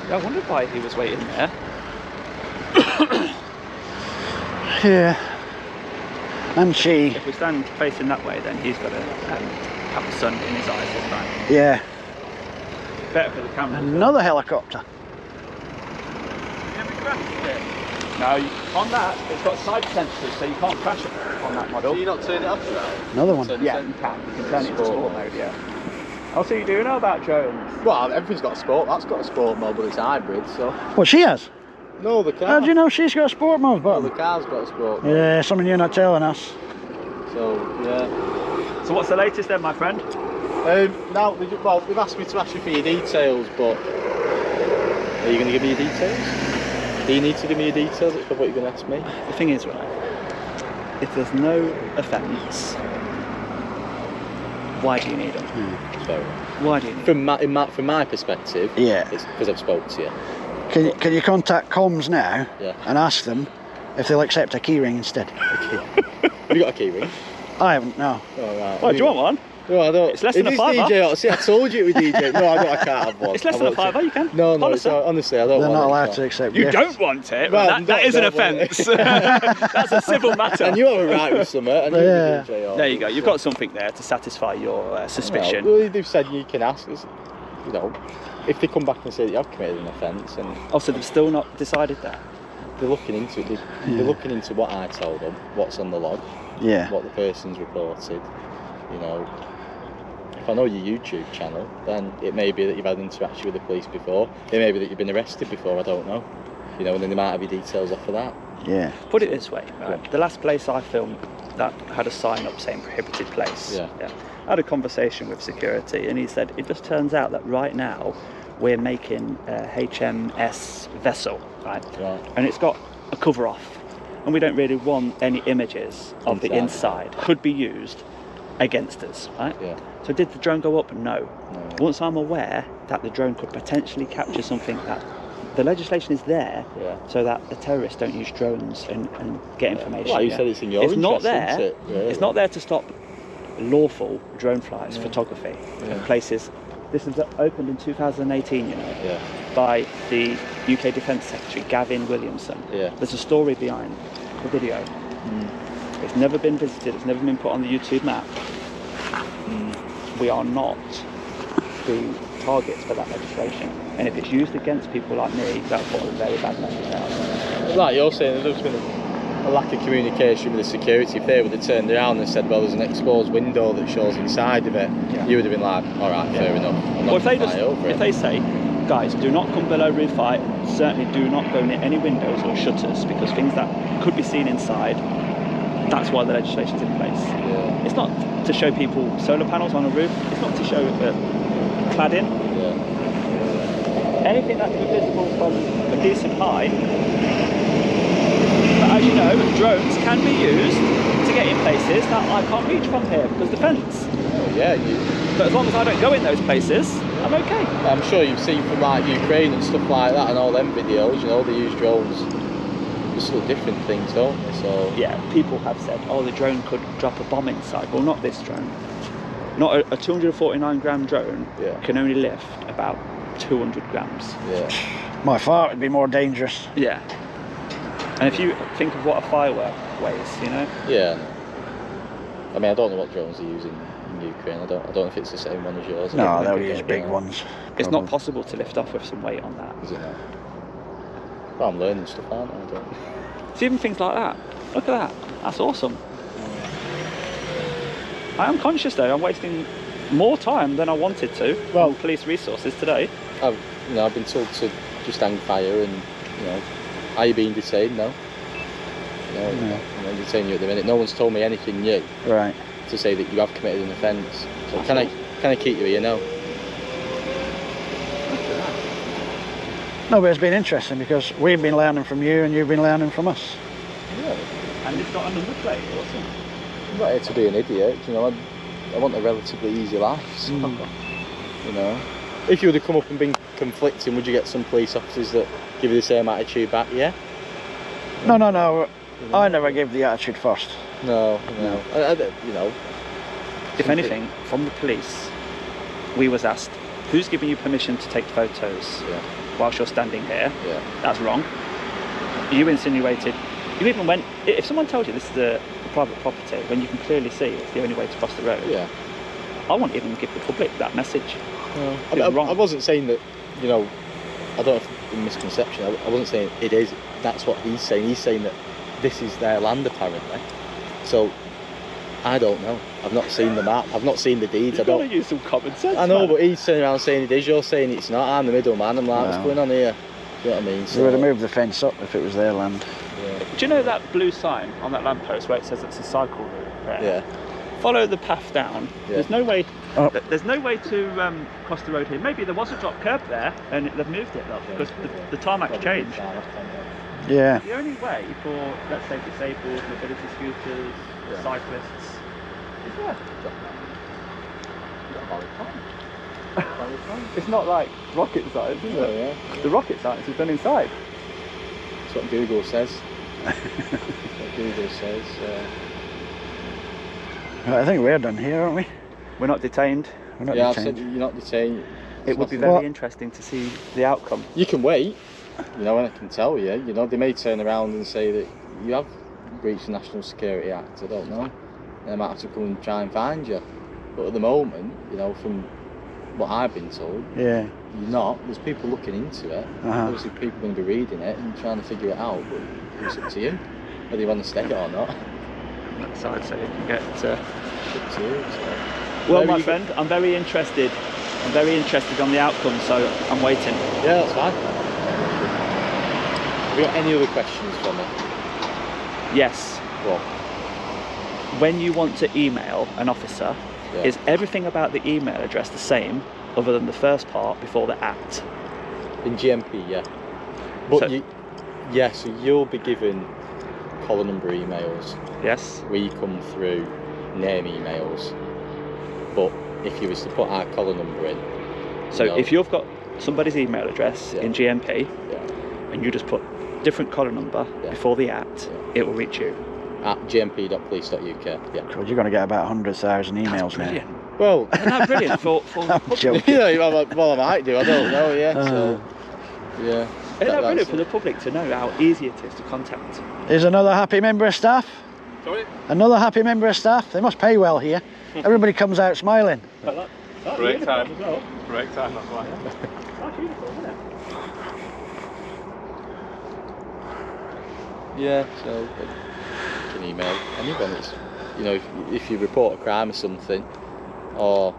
I wondered why he was waiting there. Yeah. And she. If we stand facing that way, then he's got to have the sun in his eyes this time. Yeah. Better for the camera. Another helicopter. No, on that, it's got side sensors, so you can't crash it on that model. Do you not turn it off now? Another one. Yeah, you can. You can turn it to sport mode, yeah. Also, you do know about drones? Well, everything's got a sport. That's got a sport mode, but it's hybrid, so. What, she has? No, the car. How do you know she's got a sport mode button? Well, the car's got a sport mode. Yeah, something you're not telling us. So, yeah. So what's the latest then, my friend? Now, they've asked me to ask you for your details, but are you going to give me your details? Do you need to give me your details of what you're going to ask me? The thing is, right, if there's no offence, Why do you need them? It's very Why do you need them? from my perspective, Yeah. it's because I've spoke to you. Can you contact comms now Yeah. and ask them if they'll accept a keyring instead? Have you got a key ring? I haven't, no. Oh, right. Oh, do you want one? No, I don't. It's less than a fiver. DJ, see, I told you it was DJ. No, I can't have one. It's less than a fiver, you can. No, Honestly. honestly, I don't They're want not it, allowed so. to accept You gifts. don't want it? Well, Well, that is an don't want offence. That's a civil matter. And you have a right with something. And Yeah. you DJ, There you go. You've got something there to satify your suspicion. Well, they've said you can ask us, you know, if they come back and say that you have committed an offence, and Oh, so they've still not decided that? they're looking into it. They're looking into what I told them, what's on the log, Yeah. what the person's reported. You know, if I know your YouTube channel, then it may be that you've had interaction with the police before. It may be that you've been arrested before. I don't know. You know, and then they might have your details off of that. Yeah. Put it this way, right? The last place I filmed that had a sign up saying prohibited place. Yeah. I had a conversation with security and he said, it just turns out that right now we're making a HMS vessel, right? Right. And it's got a cover off and we don't really want any images of the inside. Could be used against us, right? Yeah. So did the drone go up? No. No. Once I'm aware that the drone could potentially capture something that the legislation is there Yeah. so that the terrorists don't use drones and get information. Well, you said it's in your It's not interest, there. isn't it? Really? It's not there to stop lawful drone flights, photography Yeah. of places. This was opened in 2018, you know, Yeah. by the UK Defence Secretary Gavin Williamson. Yeah. There's a story behind the video. It's never been visited. It's never been put on the YouTube map. We are not the targets for that legislation, and if it's used against people like me, that'll put a very bad message out. Like you're saying, there's been a lack of communication with the security. If they would have turned around and said, well, there's an exposed window that shows inside of it, you would have been like, all right, fair enough. I'm not Or if they gonna fly over if it. they say, guys, do not come below roof height, certainly do not go near any windows or shutters because things that could be seen inside, that's why the legislation's in place. Yeah. It's not to show people solar panels on a roof, it's not to show cladding. Yeah. Anything that can be visible from a decent height. But as you know, drones can be used to get in places that I can't reach from here because the fence. Oh, yeah. But as long as I don't go in those places, I'm okay. I'm sure you've seen from like Ukraine and stuff like that and all them videos, you know, they use drones. Just little different things, don't they? So Yeah, people have said, oh, the drone could drop a bomb inside. Well, not this drone. Not a 249 gram drone can only lift about 200 grams. yeah. My fart would be more dangerous. Yeah. And if you think of what a firework weighs, you know? Yeah. I mean, I don't know what drones they're using in Ukraine. I don't know if it's the same one as yours. No, I they'll think use big ones. It's not possible to lift off with some weight on that. Is it not? Well, I'm learning stuff, aren't I? I don't... So even things like that. Look at that. That's awesome. I am conscious though, I'm wasting more time than I wanted to on police resources today. I've been told to just hang fire and, you know, are you being detained? No. No, I'm not detaining you at the minute. No one's told me anything new Right. to say that you have committed an offence. So can I keep you here now? No, but it's been interesting because we've been learning from you and you've been learning from us. Yeah. And it's got a number plate, awesome. I'm not here to be an idiot, you know, I want a relatively easy life, so, you know. If you would have come up and been conflicting, would you get some police officers that give you the same attitude back, yeah? No. I never give the attitude first. No. You know. If anything, from the police, we was asked, who's giving you permission to take photos whilst you're standing here? Yeah. That's wrong. You insinuated, you even went, if someone told you this is a private property, when you can clearly see it's the only way to cross the road, I won't even give the public that message. No. It's wrong. I wasn't saying that, you know, I don't know if it's a misconception, I wasn't saying it is, that's what he's saying. He's saying that this is their land apparently. So, I don't know. I've not seen the map, I've not seen the deeds. You've got to use some common sense. I know, man. but he's turning around saying it is, you're saying it's not. I'm the middleman, I'm like, what's going on here? Do you know what I mean? So we would have moved the fence up if it was their land. Do you know that blue sign on that lamppost where it says it's a cycle route? Right? Yeah. Follow the path down. Yeah. There's no way. There's no way to cross the road here. Maybe there was a drop curb there, and they've moved it because the tarmac's changed. Yeah. The only way for, let's say, disabled, mobility scooters, cyclists, is there. valid point. Valid point. It's not like rocket science, is it? Yeah. The rocket science is done inside. That's what Google says. That's what Google says. Right, I think we're done here, aren't we? We're not detained. We're not Yeah, I detained. said you're not detained. It would be What? very interesting to see the outcome. You can wait, you know, and I can tell you, you know, they may turn around and say that you have breached the National Security Act, I don't know. They might have to come and try and find you. But at the moment, you know, from what I've been told, Yeah. you're not. There's people looking into it. Obviously people are going to be reading it and trying to figure it out, but it's up to you, whether you want to stay it or not. So I'd say you can get... It's up to you, so. Well, Maybe my you- friend, I'm very interested. I'm very interested on the outcome, so I'm waiting. Yeah, that's fine. Have you got any other questions for me? Yes. Well, When you want to email an officer, yeah. is everything about the email address the same, other than the first part before the at? In GMP, yeah. But So- so you'll be given collar number emails. Yes. We come through name emails. But if you was to put our collar number in, So No. if you've got somebody's email address Yeah. in GMP, yeah, and you just put different collar number Yeah. before the at, Yeah. it will reach you. at gmp.police.uk, yeah. God, you're going to get about 100,000 emails now. Brilliant. Well, Isn't that brilliant for I'm joking. well, I might do. I don't know. Yeah. So, yeah. Isn't that brilliant for the public to know how easy it is to contact? Here's another happy member of staff. Sorry? Another happy member of staff. They must pay well here. Everybody comes out smiling. Break time. Break time, that's why. That's beautiful, isn't it? Yeah. So you can email anyone. It's, you know, if you report a crime or something, or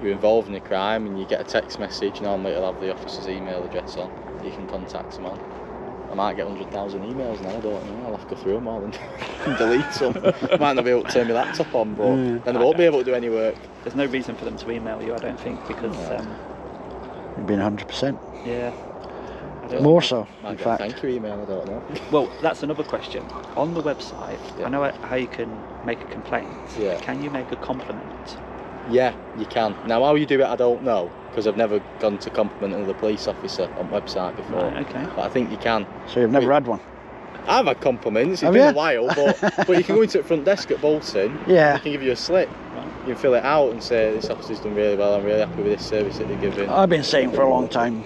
you're involved in a crime and you get a text message, normally it'll have the officer's email address on. You can contact them on. I might get 100,000 emails now, I don't know. I'll have to go through them all and delete some. Might not be able to turn my laptop on, but then I won't be able to do any work. There's no reason for them to email you, I don't think, because You've been 100%. yeah. I don't More so, Might in get a fact. thank you email, I don't know. Well, that's another question. On the website, Yeah. I know how you can make a complaint. Yeah. Can you make a compliment? Yeah, you can. Now, how you do it, I don't know, because I've never gone to compliment another police officer on website before. Right, okay. But I think you can. So you've never had one? I've had compliments, it's Have been you? a while, but you can go into the front desk at Bolton, Yeah. they can give you a slip. You can fill it out and say, this officer's done really well, I'm really happy with this service that they're giving. I've been saying for a long time,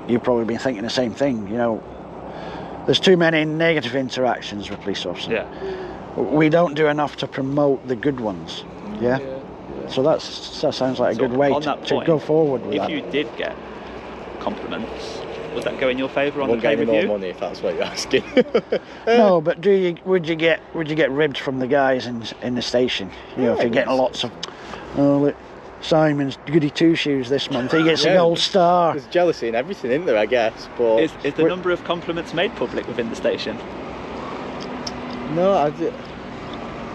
you've probably been thinking the same thing, you know, there's too many negative interactions with police officers. Yeah. We don't do enough to promote the good ones. Yeah? So that sounds like a So good way on that to point, go forward with if that. you did get compliments, would that go in your favour on Won't the get pay any more review? money if that's what you're asking. No, but would you get ribbed from the guys in the station? You know, if you're getting lots of, oh look, Simon's goody two shoes this month, he gets a Yeah. gold star. There's jealousy and everything in there, I guess, but... Is the number of compliments made public within the station? No,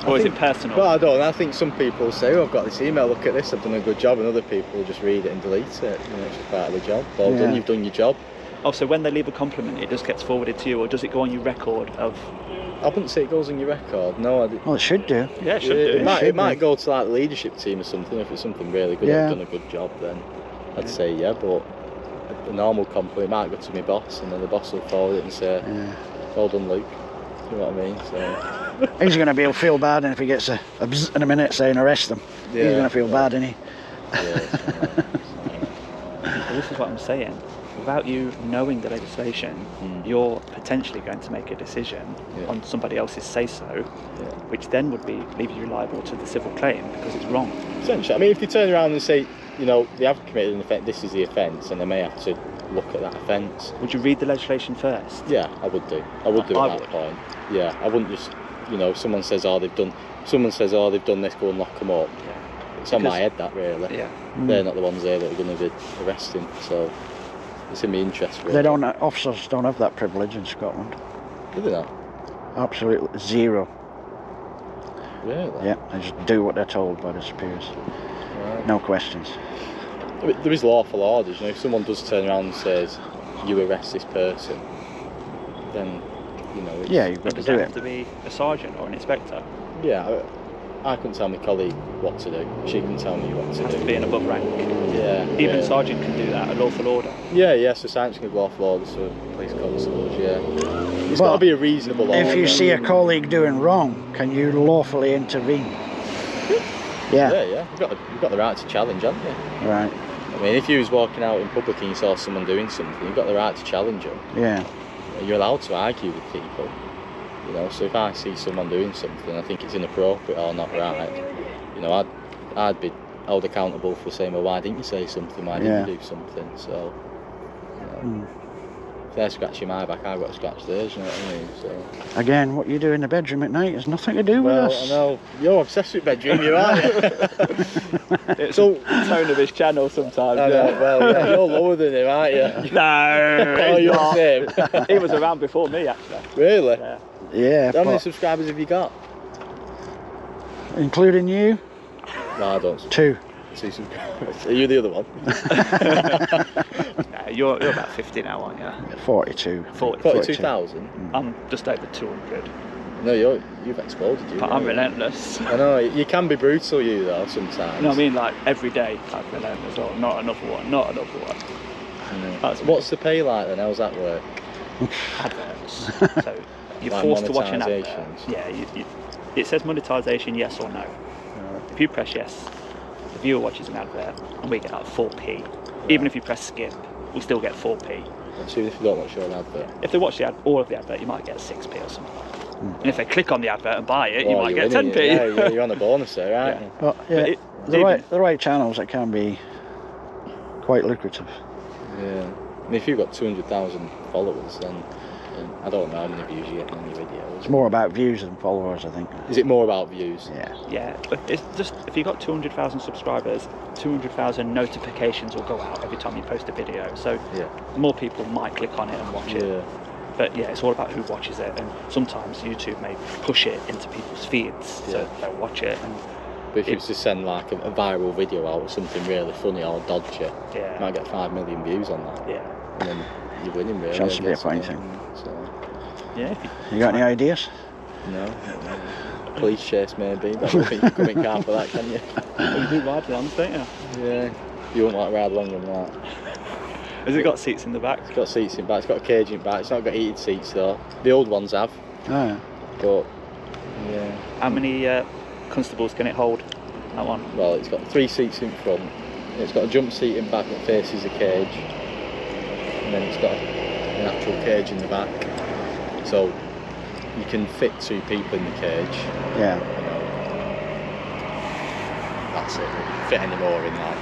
Or is it personal? Well, I don't know. I think some people say, oh, I've got this email, look at this, I've done a good job, and other people just read it and delete it. You know, it's just part of the job. Well done, you've done your job. Oh, so when they leave a compliment, it just gets forwarded to you, or does it go on your record of... I wouldn't say it goes on your record, no. Well, it should do. Yeah, it should do. It might go to like the leadership team or something. If it's something really good, Yeah. I've done a good job, then I'd say yeah, but a normal compliment might go to my boss, and then the boss will forward it and say, well done, Luke. You know what I mean? So... He's going to be feel bad, and if he gets a bzz in a minute saying arrest them, he's going to feel bad, isn't he? Well, this is what I'm saying. Without you knowing the legislation, you're potentially going to make a decision on somebody else's say-so, which then would leave you liable to the civil claim because it's wrong. Essentially, I mean, if they turn around and say, you know, they have committed an offence, this is the offence, and they may have to look at that offence. Would you read the legislation first? Yeah, I would do. I would do at that point. Yeah, I wouldn't just, you know, if someone says, oh, they've done this, go and lock them up. Yeah. It's on my head, that, really. Yeah. They're not the ones there that are going to be arresting, so it's in my interest, really. Officers don't have that privilege in Scotland. Do they not? Absolutely zero. Really? Yeah, they just do what they're told by the superiors. Right. No questions. There is lawful orders, you know, if someone does turn around and says, you arrest this person, then, you know, it's... Yeah, you've got to Does do it it. have to be a sergeant or an inspector? Yeah, I couldn't tell my colleague what to do. She can tell me what to Has do. to be an above rank. Yeah. Even yeah. sergeant can do that, a lawful order. Yeah, so sergeants can give lawful orders to police constables, yeah. It's But got to be a reasonable order. If you see a colleague doing wrong, can you lawfully intervene? Yeah. Yeah. You've got the right to challenge, haven't you? Right. I mean, if you was walking out in public and you saw someone doing something, you've got the right to challenge them. Yeah. You're allowed to argue with people. You know, so if I see someone doing something, I think it's inappropriate or not right, you know, I'd be held accountable for saying, well, why didn't you say something? Why didn't you do something? So, you know, if they're scratching my back, I've got to scratch theirs, you know what I mean? So. Again, what you do in the bedroom at night has nothing to do with Well, us. I know, you're obsessed with bedroom, you are. It's all the tone of his channel sometimes. I know, well, yeah, you're lower than him, aren't you? No, Oh, he's you're not. the same. He was around before me, actually. Really? Yeah. Yeah. How many But subscribers have you got? including you, No, I don't. 2. 2 subscribers. Are you the other one? Nah, you're about 50 now, aren't you? 42. 42,000? I'm just over 200. No, you've exploded, you. But I'm relentless. I know, you can be brutal, you, though, sometimes. You know what I mean? Like, every day, I'm relentless. Oh, not another one, not another one. That's What's the pay like then? How's that work? adverts. So you're Like forced to watch an advert. monetisations? Yeah, it says monetisation, yes or no. If you press yes, the viewer watches an advert and we get like 4p. Even if you press skip, we still get 4p. So if you don't watch your own advert? If they watch all of the advert, you might get 6p or something. And if they click on the advert and buy it, you Well, might you're get winning 10p. it. Yeah, you're on a bonus there, aren't you? But yeah, But the right channels, it can be quite lucrative. Yeah. And if you've got 200,000 followers, then I don't know how many views you get on your videos. It's more about views than followers, I think. Is it more about views? Yeah. Yeah, but it's just, if you've got 200,000 subscribers, 200,000 notifications will go out every time you post a video. So more people might click on it and watch it. But yeah, it's all about who watches it, and sometimes YouTube may push it into people's feeds, so they'll watch it. And But if you was to send like a viral video out with something really funny or dodgy, you might get 5 million views on that. Yeah. And then you're winning really. Chance to be a I guess, funny yeah. thing. So, yeah. You got any ideas? no. Police chase maybe. But I don't think you can come in car for that, can you? You do ride alongs, don't you? Yeah. You wouldn't like ride along with that. Has it got seats in the back? It's got seats in back, it's got a cage in back, it's not got heated seats though. The old ones have, Oh, yeah. but yeah. How many constables can it hold? That one? Well, it's got 3 seats in front, it's got a jump seat in back that faces the cage, and then it's got an actual cage in the back. So you can fit 2 people in the cage. Yeah. You know, that's it. You can fit any more in that.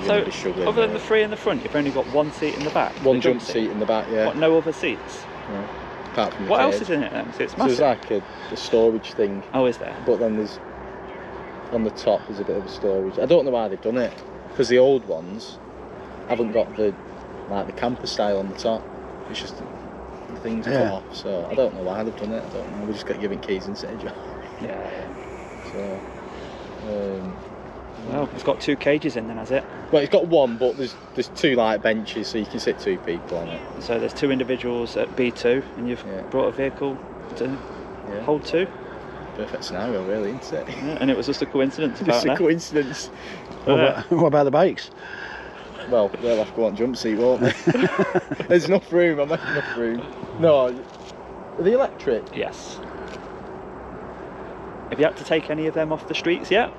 So, other than the 3 in the front, you've only got 1 seat in the back? One jump seat in the back, yeah. What, no other seats? Yeah. Apart from the What cage. else is in it then? So it's So there's massive. like a storage thing. Oh, is there? But then there's, on the top there's a bit of a storage. I don't know why they've done it, because the old ones haven't got the camper style on the top. It's just the things cut off. So I don't know why they've done it. I don't know. We just got given keys and said, Yeah. So. Well, it's got 2 cages in then, has it? Well, it's got 1, but there's 2 like benches, so you can sit 2 people on it. So there's 2 individuals at B2, and you've brought a vehicle to hold 2. Perfect scenario, really, isn't it? Yeah, and it was just a coincidence. Just a coincidence. What about the bikes? Well, they'll have to go on jump seat, won't they? There's enough room, I'm making enough room. No, are they electric? Yes. Have you had to take any of them off the streets yet?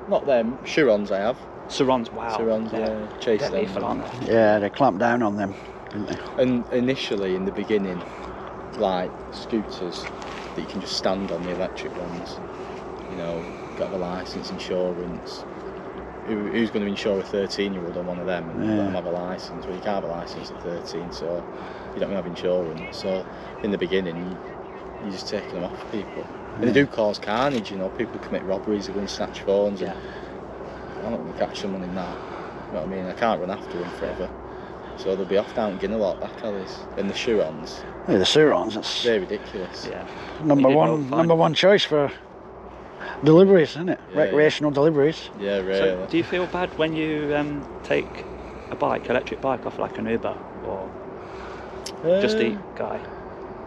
Not them, Chirons I have. Surons, wow. Surons, yeah, chase They're them. lethal, aren't they? Yeah, they clamped down on them, didn't they? And initially, in the beginning, like scooters that you can just stand on, the electric ones, you know, got a licence, insurance. Who's going to insure a 13-year-old on one of them and let them have a licence? Well, you can't have a licence at 13, so you don't have insurance. So in the beginning, you're just taking them off people. And they do cause carnage, you know, people commit robberies, they go and snatch phones, and I'm not going to catch someone in that, you know what I mean? I can't run after them forever. So they'll be off down Guinealot, back alleys. And the Chirons, Yeah, the Surons, that's they're ridiculous. Yeah. number one choice for deliveries, isn't it? Yeah, Recreational deliveries. Yeah, really. So do you feel bad when you take a electric bike off like an Uber or Just Eat guy?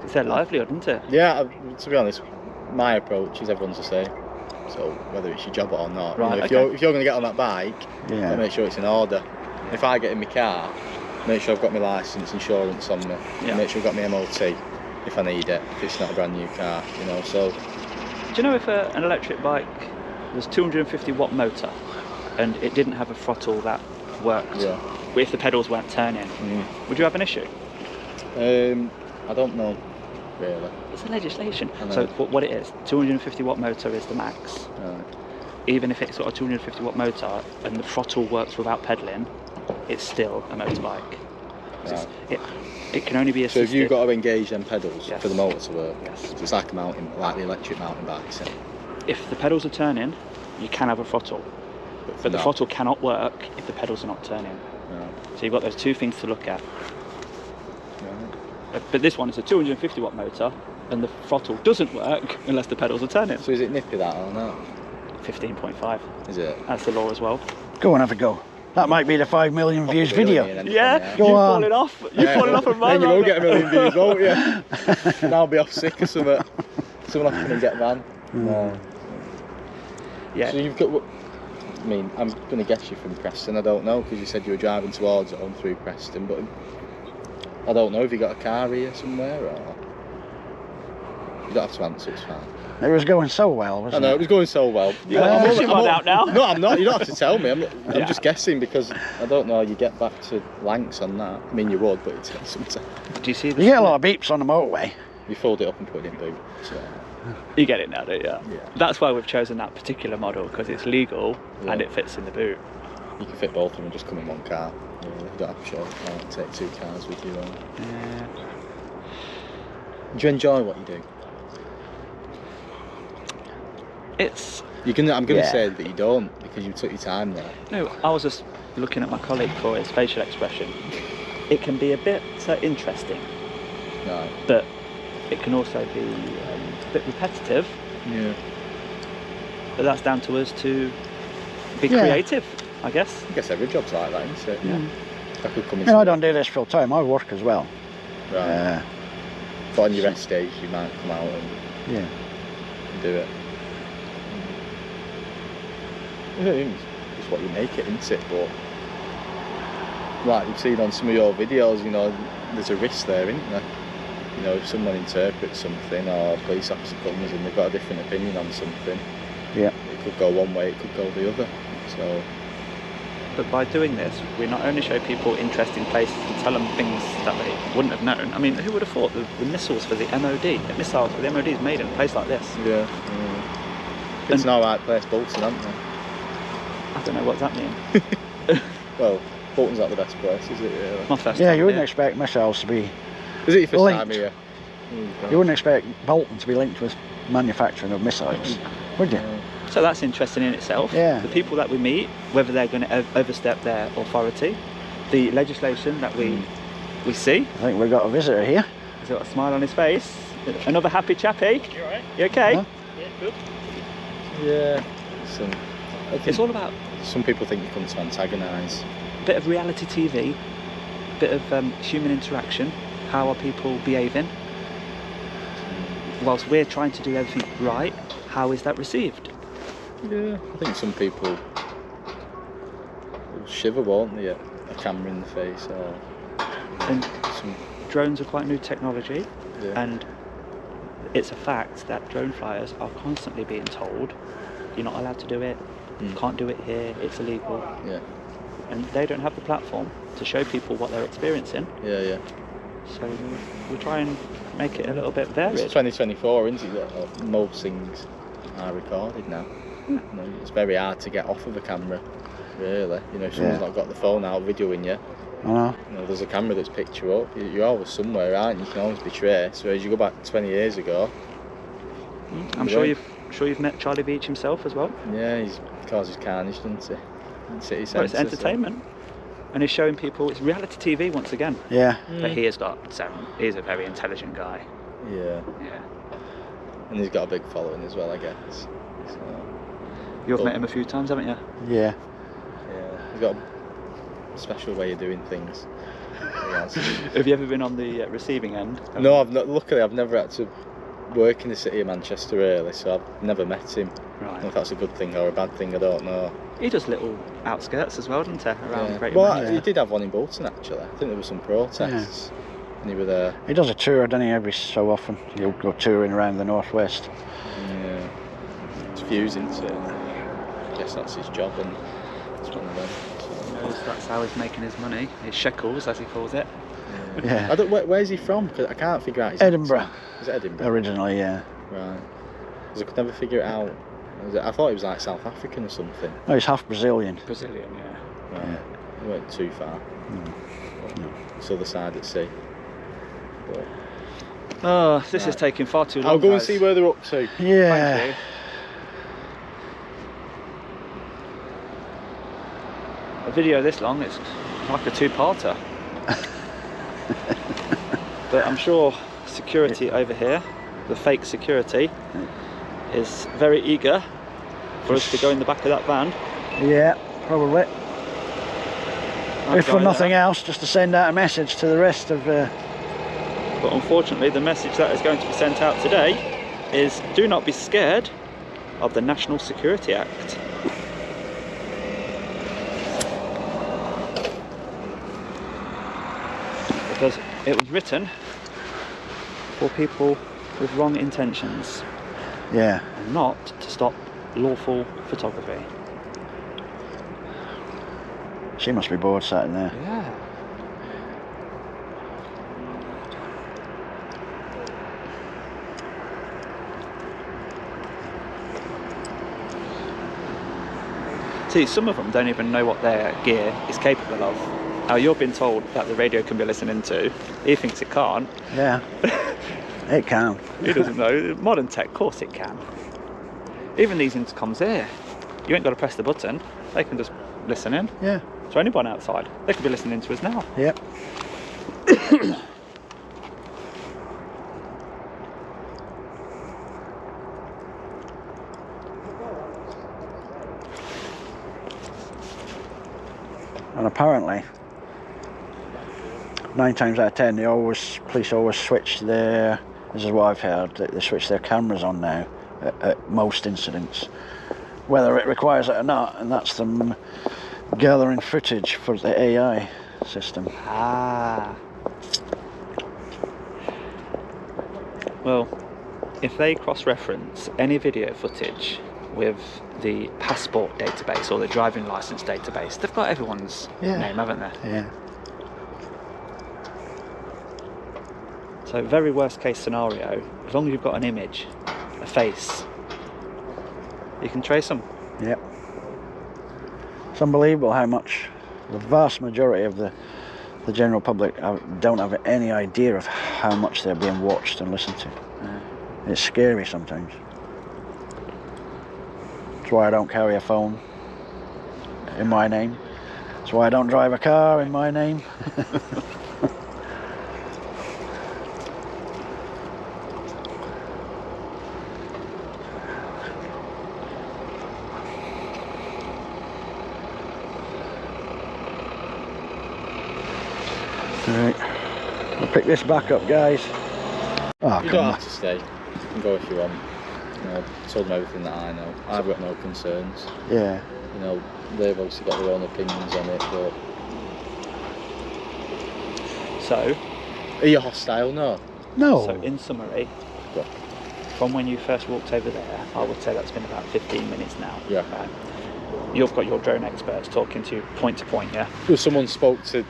It's their livelihood, isn't it? Yeah, to be honest, my approach is everyone's the same. So whether it's your job or not, Right, you know, okay. if you're going to get on that bike, you Yeah. gotta make sure it's in order. If I get in my car, make sure I've got my licence, insurance on me, Yeah. make sure I've got my MOT if I need it, if it's not a brand new car, you know. So Do you know if an electric bike was 250 watt motor and it didn't have a throttle that worked, yeah. if the pedals weren't turning, would you have an issue? I don't know really. It's a legislation. I know. So what it is, 250 watt motor is the max. Right. Even if it's got a 250 watt motor and the throttle works without pedalling, it's still a motorbike. 'Cause Right. It can only be So assisted. have you got to engage them pedals Yes. for the motor to work? Yes. So it's like a mountain, like the electric mountain bikes. Yeah. If the pedals are turning, you can have a throttle. But the No. throttle cannot work if the pedals are not turning. No. So you've got those two things to look at. Right. But this one is a 250 watt motor and the throttle doesn't work unless the pedals are turning. So is it nippy that or not? 15.5. Is it? That's the law as well. Go and have a go. That might be the 5 million views Probably video. only an end Yeah, from Go you've on. fallen off. You've fallen off a man. Then you will right get a million views, won't you? And I'll be off sick or something. Someone will have to come and get a van. No. Yeah. So you've got. I mean, I'm going to guess you from Preston. I don't know because you said you were driving towards it on through Preston, but I don't know if you got a car here somewhere or. You don't have to answer. It's fine. It was going so well, I wasn't know it? it was going so well. You got a fishing rod out now. No, I'm not. You don't have to tell me. I'm Yeah. just guessing because I don't know how you get back to Lancs on that. I mean, you would, but it takes some time. Do you see the You get a lot of beeps on the motorway. You fold it up and put it in boot. So, You get it now, don't you? Yeah. That's why we've chosen that particular model, because it's legal and Yeah. it fits in the boot. you can fit both of them and just come in one car. You don't have to take two cars with you. Yeah. Do you enjoy what you do? It's I'm going to Yeah. say that you don't because you took your time there. no. I was just looking at my colleague for his facial expression. It can be a bit interesting, Right. but it can also be a bit repetitive. Yeah. But that's down to us to be Yeah. creative, I guess. I guess every job's like that, isn't it? Yeah. I could come in. You know, I don't do this full time. I work as well. Right. But on your rest days, you might come out and Yeah. do it. I think it's what you make it, isn't it? But like you've seen on some of your videos, you know, there's a risk there, isn't there? You know, if someone interprets something or a police officer comes and they've got a different opinion on something, Yeah. it could go one way, it could go the other. So But by doing this, we not only show people interesting places and tell them things that they wouldn't have known. I mean, who would have thought the missiles for the MOD, the missiles for the MOD is made in a place like this? yeah. It's an alright place, Bolton, aren't they? I don't know what that means. Well, Bolton's not the best place, is it? Really? My first Yeah, time you wouldn't here. expect missiles to be. Is it your first time Linked. here? You wouldn't expect Bolton to be linked with manufacturing of missiles, would you? So that's interesting in itself. Yeah. The people that we meet, whether they're going to overstep their authority, the legislation that we see. I think we've got a visitor here. He's got a smile on his face. Another happy chappy. You alright? You okay? Huh? Yeah, good. Yeah. I think It's all about some people think you come to antagonise. a bit of reality TV, a bit of human interaction. How are people behaving? Whilst we're trying to do everything right, how is that received? Yeah. I think some people will shiver, won't they, at a camera in the face or And some. drones are quite new technology, Yeah. and it's a fact that drone flyers are constantly being told, you're not allowed to do it, can't do it here, it's illegal. Yeah. And they don't have the platform to show people what they're experiencing, Yeah. so we try and make it a little bit It's varied. 2024, isn't it? That most things are recorded now. You know, it's very hard to get off of a camera, really. You know, if someone's Yeah. not got the phone out videoing you, I know. you know, there's a camera that's picked you up. You're always somewhere, aren't you? You can always be traced. Whereas you go back 20 years ago, I'm sure you've met Charlie Beach himself as well. yeah, he causes carnage, doesn't he? In city Well, centre. it's entertainment, and he's showing people it's reality TV once again. Yeah. But he has got he's a very intelligent guy. Yeah, Yeah. and he's got a big following as well, I guess. So, You've met him a few times, haven't you? Yeah. yeah, he's got a special way of doing things. He has. Have you ever been on the receiving end? No, I've not. Luckily, I've never had to work in the city of Manchester really, so I've never met him I don't Right. know if that's a good thing or a bad thing, I don't know. He does little outskirts as well, doesn't he? Around Yeah. Greater Well, Manchester. he did have one in Bolton actually. I think there were some protests. And he were there. He does a tour, doesn't he, every so often. He'll go touring around the northwest. Yeah. It's fusing to. I guess that's his job, and it's one of them. He knows that's how he's making his money. His shekels, as he calls it. Yeah. I don't. Where's he from? 'Cause I can't figure out his Edinburgh. accent. Is it Edinburgh? Originally, yeah. Right. Because I could never figure it out. I thought he was like South African or something. No, he's half Brazilian. Brazilian, yeah. Right. He weren't too far. No. It's the other side at sea. But Oh, this is Right. taking far too long. I'll go and guys. see where they're up to. Yeah. Thank you. A video this long, it's like a two-parter. But I'm sure security over here, the fake security, is very eager for us to go in the back of that van. Yeah, probably. That If for guy nothing there. else, just to send out a message to the rest of. But unfortunately, the message that is going to be sent out today is do not be scared of the National Security Act. Because it was written for people with wrong intentions, Yeah. and not to stop lawful photography. She must be bored sat in there. Yeah. See, some of them don't even know what their gear is capable of. Now, you've been told that the radio can be listening to. He thinks it can't. Yeah. It can. He doesn't know. Modern tech, of course it can. Even these intercoms here, you ain't got to press the button. They can just listen in. Yeah. To anyone outside. They could be listening to us now. Yep. And apparently, 9 times out of 10, police always switch their. This is what I've heard. They switch their cameras on now at most incidents, whether it requires it or not, and that's them gathering footage for the AI system. Ah. Well, if they cross-reference any video footage with the passport database or the driving license database, they've got everyone's Yeah. name, haven't they? Yeah. So very worst case scenario, as long as you've got an image, a face, you can trace them. Yep. It's unbelievable how much the vast majority of the general public don't have any idea of how much they're being watched and listened to. It's scary sometimes. That's why I don't carry a phone in my name. That's why I don't drive a car in my name. Right, I'll pick this back up, guys. Oh, You come don't on. have to stay. You can go if you want. You know, I've told them everything that I know. I've got no concerns. Yeah. You know, they've obviously got their own opinions on it, but So, are you hostile? No. No. so in summary, Go. from when you first walked over there, I would say that's been about 15 minutes now. Yeah. Right. You've got your drone experts talking to you point to point, yeah? Well, someone spoke to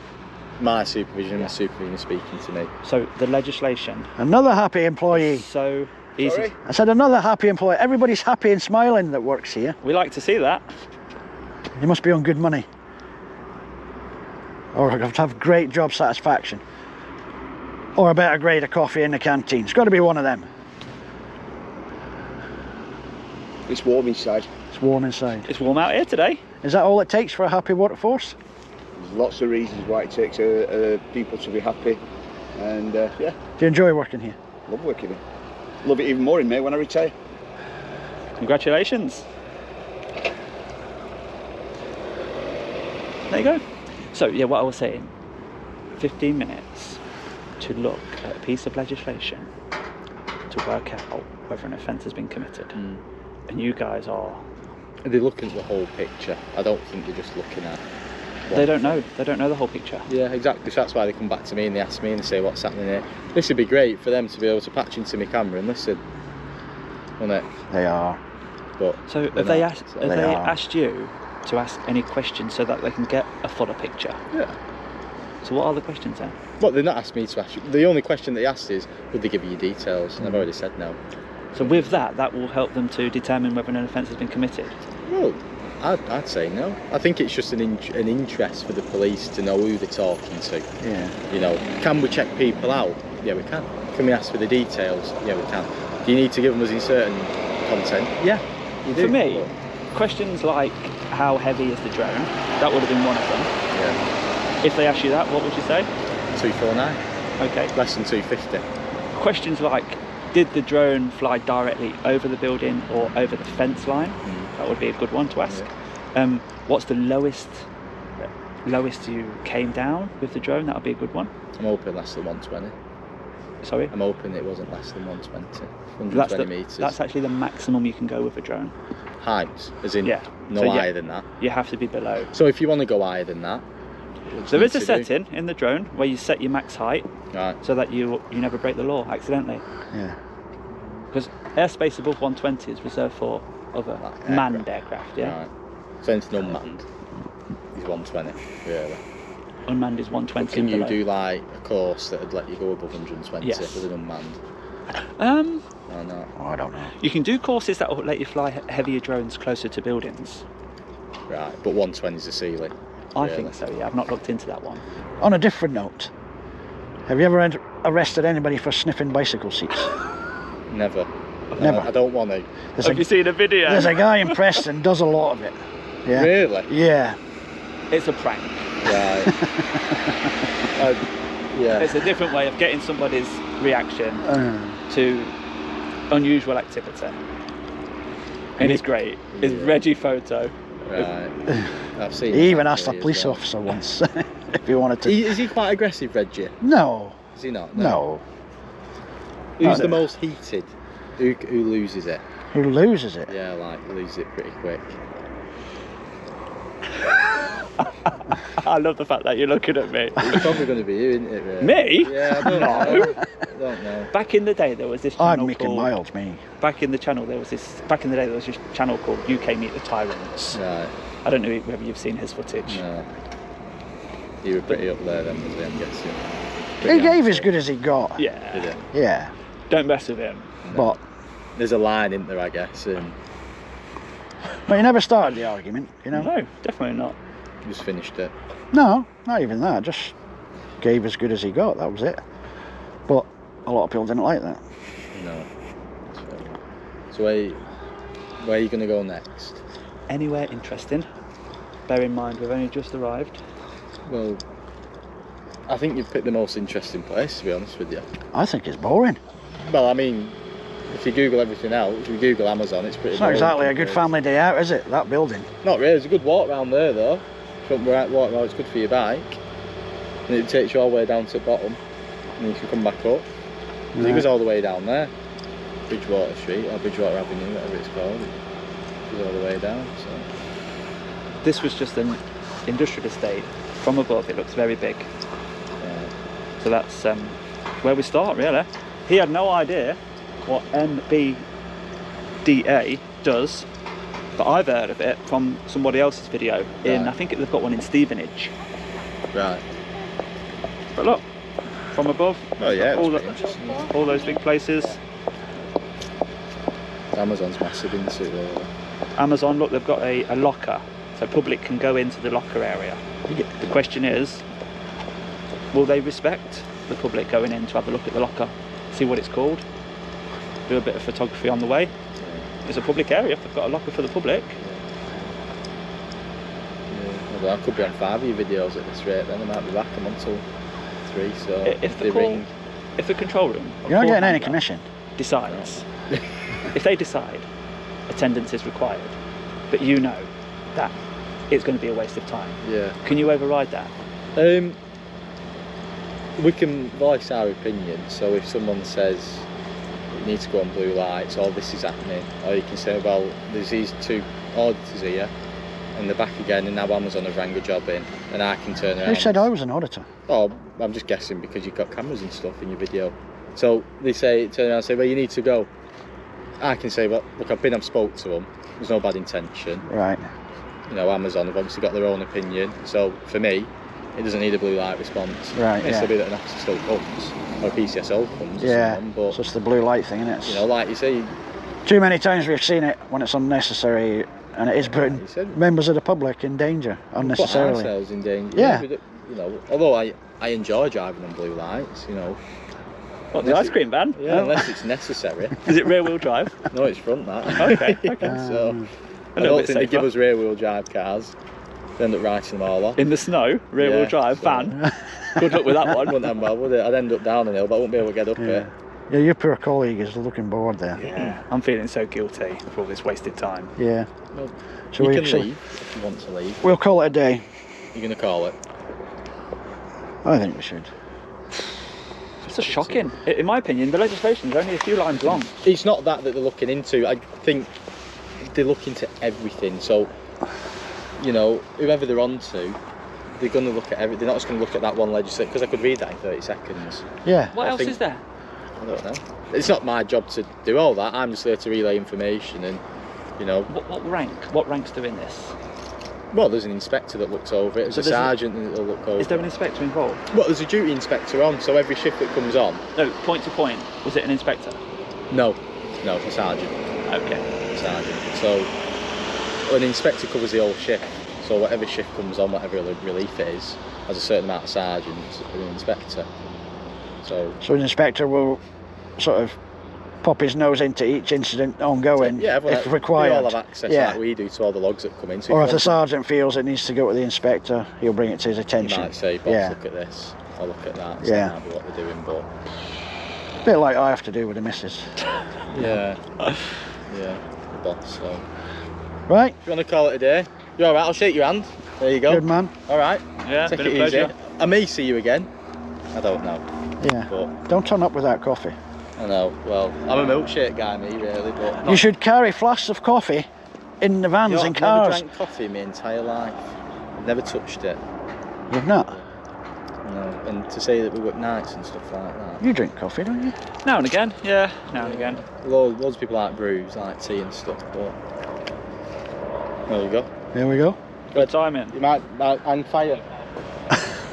my supervision, and the supervision speaking to me. So the legislation Another happy employee. is so easy. I said another happy employee. Everybody's happy and smiling that works here. We like to see that. You must be on good money. Or have great job satisfaction. Or a better grade of coffee in the canteen. It's got to be one of them. It's warm inside. It's warm inside. It's warm out here today. Is that all it takes for a happy workforce? There's lots of reasons why it takes people to be happy, and yeah, Do you enjoy working here? love working here. Love it even more in May when I retire. Congratulations. There you go. So yeah, what I was saying, 15 minutes to look at a piece of legislation to work out whether an offence has been committed. and you guys are. They're looking at the whole picture. I don't think they're just looking at. They don't know. They don't know the whole picture. Yeah, exactly. So that's why they come back to me and they ask me and they say what's happening here. This would be great for them to be able to patch into my camera and listen, wouldn't it? They are. But So have they asked you to ask any questions so that they can get a fuller picture? yeah. So what are the questions then? Well, they're not asked me to ask you. The only question they asked is, would they give you your details? And I've already said no. So with that will help them to determine whether an offence has been committed. Well, I'd say no. I think it's just an interest for the police to know who they're talking to. Yeah. You know, can we check people out? Yeah, we can. Can we ask for the details? Yeah, we can. Do you need to give them us in certain content? Yeah, you do. For me, questions like how heavy is the drone? That would have been one of them. Yeah. If they asked you that, what would you say? 249. Okay. Less than 250. Questions like, did the drone fly directly over the building or over the fence line? That would be a good one to ask. Yeah. What's the lowest you came down with the drone? That would be a good one. I'm hoping less than 120. Sorry? I'm hoping it wasn't less than 120. 120 metres. That's actually the maximum you can go with a drone. Height, as in So higher than that. You have to be below. So if you want to go higher than that, there is a setting in the drone where you set your max height, right, so that you never break the law accidentally. Yeah. Because airspace above 120 is reserved for other manned aircraft. Yeah. Right. So anything unmanned is 120, really. Unmanned is 120. But can you below. do like a course that would let you go above 120 Yes. with an unmanned? Or not? Oh, I don't know. You can do courses that will let you fly heavier drones closer to buildings. Right, but 120 is the ceiling. I really. think so. Yeah, I've not looked into that one. On a different note, have you ever arrested anybody for sniffing bicycle seats? Never. Never. I don't want to. Have you seen a video? There's a guy in Preston does a lot of it. Yeah. Really? Yeah. It's a prank. Right. Yeah. It's a different way of getting somebody's reaction to unusual activity. And it's great. It's Reggie photo. Right. I've seen. He even asked a as police well. officer once if he wanted to. Is he quite aggressive, Reggie? No. Is he not? No. Who's the most heated? Who loses it? Who loses it? Yeah, like loses it pretty quick. I love the fact that you're looking at me. It's probably going to be you, isn't it? Really? Me? Yeah, I don't know. I don't know. Back in the day, there was this channel I'm Mickey called... Miles, me. Back in the day, there was this channel called UK Meet the Tyrants. Right. I don't know whether you've seen his footage. No. You were pretty up there then, was he, I'm guessing? He gave as good as he got. Yeah. Did it? Yeah. Don't mess with him. But There's a line in there, I guess, and but he never started the argument, you know. No, definitely not. just finished it. No, not even that. Just gave as good as he got. That was it. But a lot of people didn't like that. No. So where are you going to go next? Anywhere interesting. Bear in mind, we've only just arrived. Well, I think you've picked the most interesting place, to be honest with you. I think it's boring. Well, I mean, if you Google everything else, if you Google Amazon, it's pretty It's not boring exactly a good compared- family day out, is it? That building. Not really. There's a good walk round there, though. If you want to walk around, it's good for your bike. And it takes you all the way down to the bottom. And you can come back up. And it goes all the way down there. Bridgewater Street, or Bridgewater Avenue, whatever it's called. It goes all the way down, so... This was just an industrial estate. From above, it looks very big. So that's where we start, really. He had no idea what MBDA does, but I've heard of it from somebody else's video. I think they've got one in Stevenage. Right. But look, from above, Oh yeah, all, it's pretty interesting. all those big places. Amazon's massive into it. Amazon, look, they've got a locker, so public can go into the locker area. The question is, will they respect the public going in to have a look at the locker, see what it's called, do a bit of photography on the way? It's a public area, if they've got a locker for the public. Yeah. Well, I could be on 5 of your videos at this rate, then I might be back. I'm on till 3, so If the control room, or You're not call getting any handler commission. decides, if they decide attendance is required, but you know that it's going to be a waste of time, Yeah. can you override that? We can voice our opinion, so if someone says, you need to go on blue lights, or this is happening. Or you can say, well, there's these 2 auditors here, and they're back again, and now Amazon have rang a job in, and I can turn around. Who said I was an auditor? Oh, I'm just guessing because you've got cameras and stuff in your video. So they say, turn around and say, well, you need to go. I can say, well, look, I've spoke to them. There's no bad intention. Right. You know, Amazon have obviously got their own opinion. So for me, it doesn't need a blue light response. Right. It may still be that an officer still comes, or a PCSO comes. Yeah. Or someone, but So it's the blue light thing, isn't it? you know, like you say, Too many times we've seen it when it's unnecessary, and it is putting you said, members of the public in danger put unnecessarily. ourselves in danger. Yeah. You know, although I enjoy driving on blue lights, you know. What, the ice cream van? Yeah, unless it's necessary. Is it rear wheel drive? No, it's front that. Okay, okay. So A I little don't bit think they give safer. us rear wheel drive cars. They end up writing them all off. In the snow, rear wheel Yeah, drive, so- van. Good luck with that one. Wouldn't end well, would it? I'd end up down a hill, but I wouldn't be able to get up Yeah. it. Yeah, your poor colleague is looking bored there. Yeah, I'm feeling so guilty for all this wasted time. Yeah. Well, Shall you we- can shall- leave if you want to leave. We'll call it a day. You're going to call it? I think we should. It's just shocking. In my opinion, the legislation is only a few lines long. It's not that they're looking into. I think they look into everything. So, you know, whoever they're on to, they're going to look at everything. They're not just going to look at that one legislation, because I could read that in 30 seconds. Yeah. What I else think- is there? I don't know. It's not my job to do all that. I'm just there to relay information and, you know. What rank? What rank's doing this? Well, there's an inspector that looks over it. There's So a there's a- sergeant that'll look over Is there it. an inspector involved? Well, there's a duty inspector on, so every shift that comes on. No, point to point. Was it an inspector? No, a sergeant. Okay. Sergeant. So an inspector covers the whole shift. So whatever shift comes on, whatever relief it is, has a certain amount of sergeants and an inspector. So an inspector will sort of pop his nose into each incident ongoing yeah, everyone, if required. we all have access like we do to all the logs that come in. So Or if you the want sergeant feels it needs to go to the inspector, he'll bring it to his to- attention. you might say, boss, Yeah. look at this, or look at that. Yeah. That might be what they're doing, but A bit like I have to do with the missus. yeah, the boss. So Right, if you want to call it a day, you're all right. I'll shake your hand. There you go. good man. All right. Yeah, Take been it a pleasure. easy. I may see you again. I don't know. Yeah. But Don't turn up without coffee. I know. Well, I'm a milkshake guy, me really, but You should carry flasks of coffee in the vans and I've never cars. drank coffee in my entire life. I've never touched it. You've not? No. And to say that we work nights and stuff like that. You drink coffee, don't you? Now and again, yeah, now and again. Loads of people like brews, like tea and stuff, but there you go. There we go. Good timing. You might hang fire.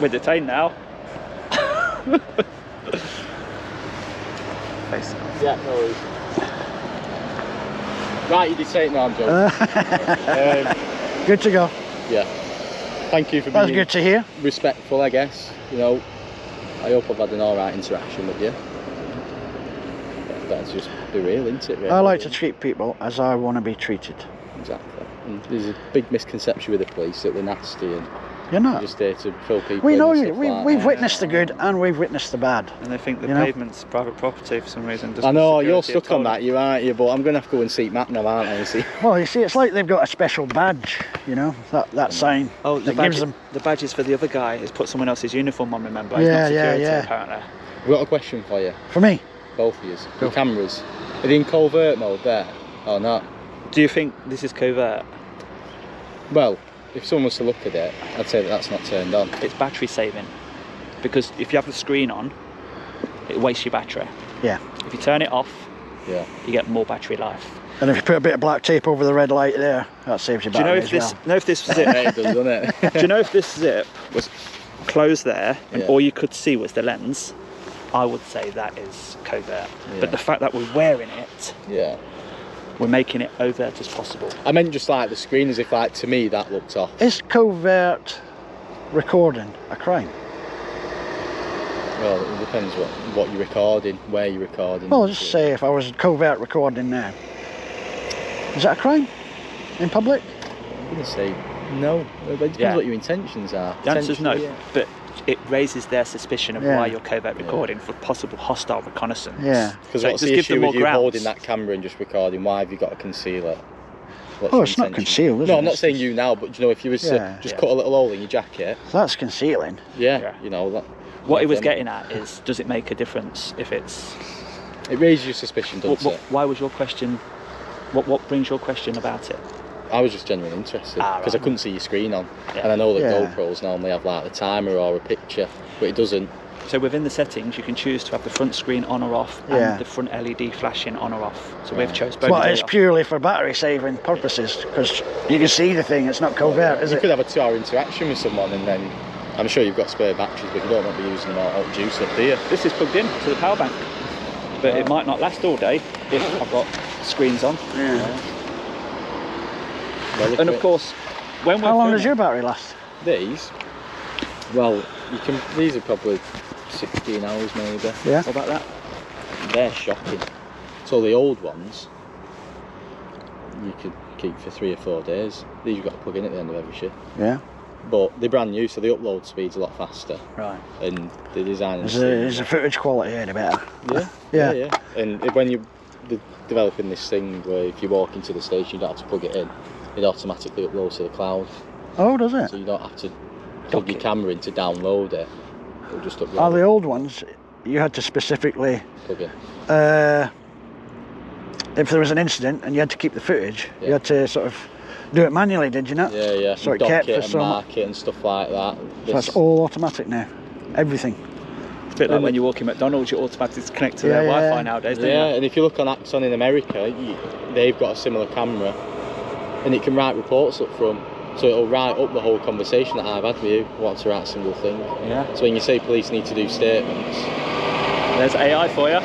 We're detained now. Face. Yeah, no worries. Right, you detained now, I'm joking. Good to go. Yeah. Thank you for That's being good to hear. respectful, I guess. You know, I hope I've had an alright interaction with you. That's just the real, isn't it? Really? I like to treat people as I want to be treated. Exactly. And there's a big misconception with the police that they're nasty and You're not. they're just there to fill people We in know and you. stuff We've like that. witnessed the good and we've witnessed the bad. And they think the You know? pavement's private property for some reason. I know, you're Security have stuck on told that, you aren't you? But I'm going to have to go and seek Matt now, aren't I? And see. Well, you see, it's like they've got a special badge, you know, that sign. Oh, the that badge, gives them. the badge is for the other guy. He's put someone else's uniform on, remember? He's Yeah, not yeah, security, yeah. apparently. I've got a question for you, For me, both of you. Go. Your cameras, are they in covert mode there or not? Do you think this is covert? Well, if someone was to look at it, I'd say that that's not turned on. It's battery saving. Because if you have the screen on, it wastes your battery. yeah. If you turn it off, Yeah. you get more battery life. And if you put a bit of black tape over the red light there, that saves your Do you know battery if as this? well. Know if this zip? Yeah, it does, doesn't it? Do you know if this zip was closed there and Yeah. all you could see was the lens? I would say that is covert. Yeah. But the fact that we're wearing it, Yeah. we're making it overt as possible. I meant just like the screen, as if like to me that looked off. Is covert recording a crime? Well, it depends what you're recording, where you're recording. Well, just say if I was covert recording now. Is that a crime? In public? I'm going to say no. It depends Yeah. what your intentions are. The answer's no, Potentially, but it raises their suspicion of Yeah. why you're covert recording for possible hostile reconnaissance. Yeah. Because So it what's just the gives them issue more with you grounds. holding that camera and just recording? Why have you got to conceal it? What's Oh, your it's not intention? concealed, is it? No, I'm not It's saying just- you now, but you know, if you was Yeah. to just Yeah. cut a little hole in your jacket, That's concealing. yeah, Yeah. you know that. What he was then- getting at is, does it make a difference if it's It raises your suspicion, doesn't it? Why was your question? What brings your question about it? I was just genuinely interested because I couldn't see your screen on, Yeah. and I know that Yeah. GoPros normally have like the timer or a picture, but it doesn't. So within the settings, you can choose to have the front screen on or off, Yeah. and the front LED flashing on or off. So we've chose both. Well, of it's those. purely for battery saving purposes because you can see the thing. It's not covert, is You it? could have a 2-hour interaction with someone, and then I'm sure you've got spare batteries, but you don't want to be using them all juice up, do you? This is plugged in to the power bank, but it might not last all day if I've got screens on. Yeah. Well, And of course, when we're How long filming- does your battery last? these, well, you can. These are probably 16 hours maybe. Yeah. What about that? They're shocking. So the old ones, you could keep for 3 or 4 days. These you've got to plug in at the end of every shift. Yeah. But they're brand new, so the upload speed's a lot faster, Right. and the design. Is the footage quality any better? Yeah. And when you're developing this thing where if you walk into the station, you don't have to plug it in. It automatically uploads to the cloud, Oh, does it? so you don't have to plug your camera in to download it. It'll just upload. Oh, the old ones, you had to specifically, plug in. if there was an incident and you had to keep the footage, you Yeah. had to sort of do it manually, did you not? Yeah. So it Dock kept it for and some. mark it and stuff like that. So that's all automatic now. Everything. It's a bit like when you walk in McDonald's, you automatically connect to their Yeah, Wi-Fi yeah. nowadays, don't Yeah, you? and if you look on Axon in America, they've got a similar camera, and it can write reports up front. So it'll write up the whole conversation that I've had with you. I want to write a single thing. Yeah. So when you say police need to do statements, There's AI for you.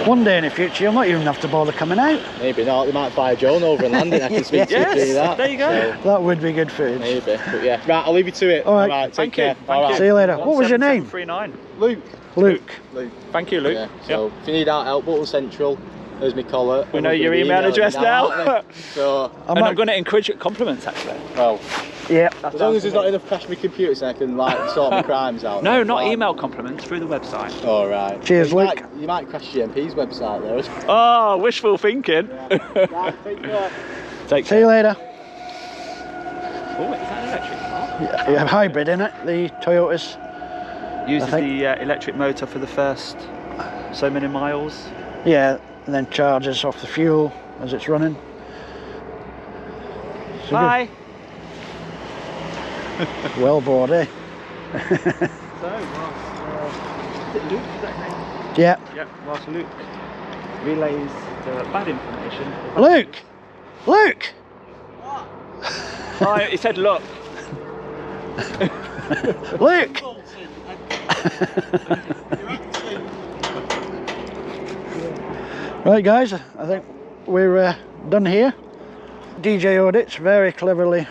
One day in the future, you'll not even have to bother coming out. maybe not. They might fly a drone over and land it. I can speak to you Yes, through that. there you go. That would be good footage. Maybe, but yeah. Right, I'll leave you to it. All right. Take Thank you. care. Thank All you. right. See you later. What was your name? 17739. Luke. Luke. Luke. Thank you, Luke. Yeah. So if you need our help, Bolton Central. There's my collar. We know your email address now. So, I And might- I'm going to encourage compliments, actually. well, Yeah. as long as there's not enough cash in my computer so I can like sort my crimes out. No, then not fine. email compliments, through the website. All right. Cheers, you Luke. You might crash GMP's website though. Oh, wishful thinking. Right, take care. Take See you later. Oh, is that an electric car? Yeah, hybrid, innit? The Toyotas. Uses I think- the electric motor for the first so many miles. Yeah, and then charges off the fuel as it's running. So Bye. good. Well bored, eh? So, is it Luke? Is that name? Yeah. Yep, whilst Luke relays the bad information. Luke! Luke! Oh, he said, look. Luke! Right, guys, I think we're done here. DJ audits very cleverly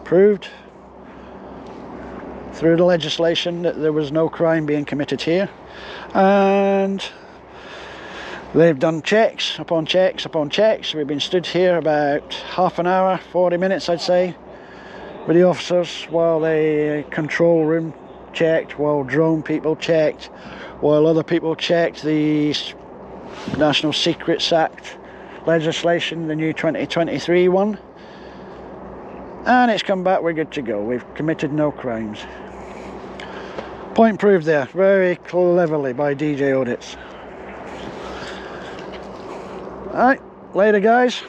proved through the legislation that there was no crime being committed here, and they've done checks upon checks upon checks. We've been stood here about half an hour, 40 minutes I'd say, with the officers while the control room checked, while drone people checked, while other people checked the National Secrets Act legislation, the new 2023 one, and it's come back, we're good to go. We've committed no crimes. Point proved there, very cleverly by DJ Audits. Alright, later guys.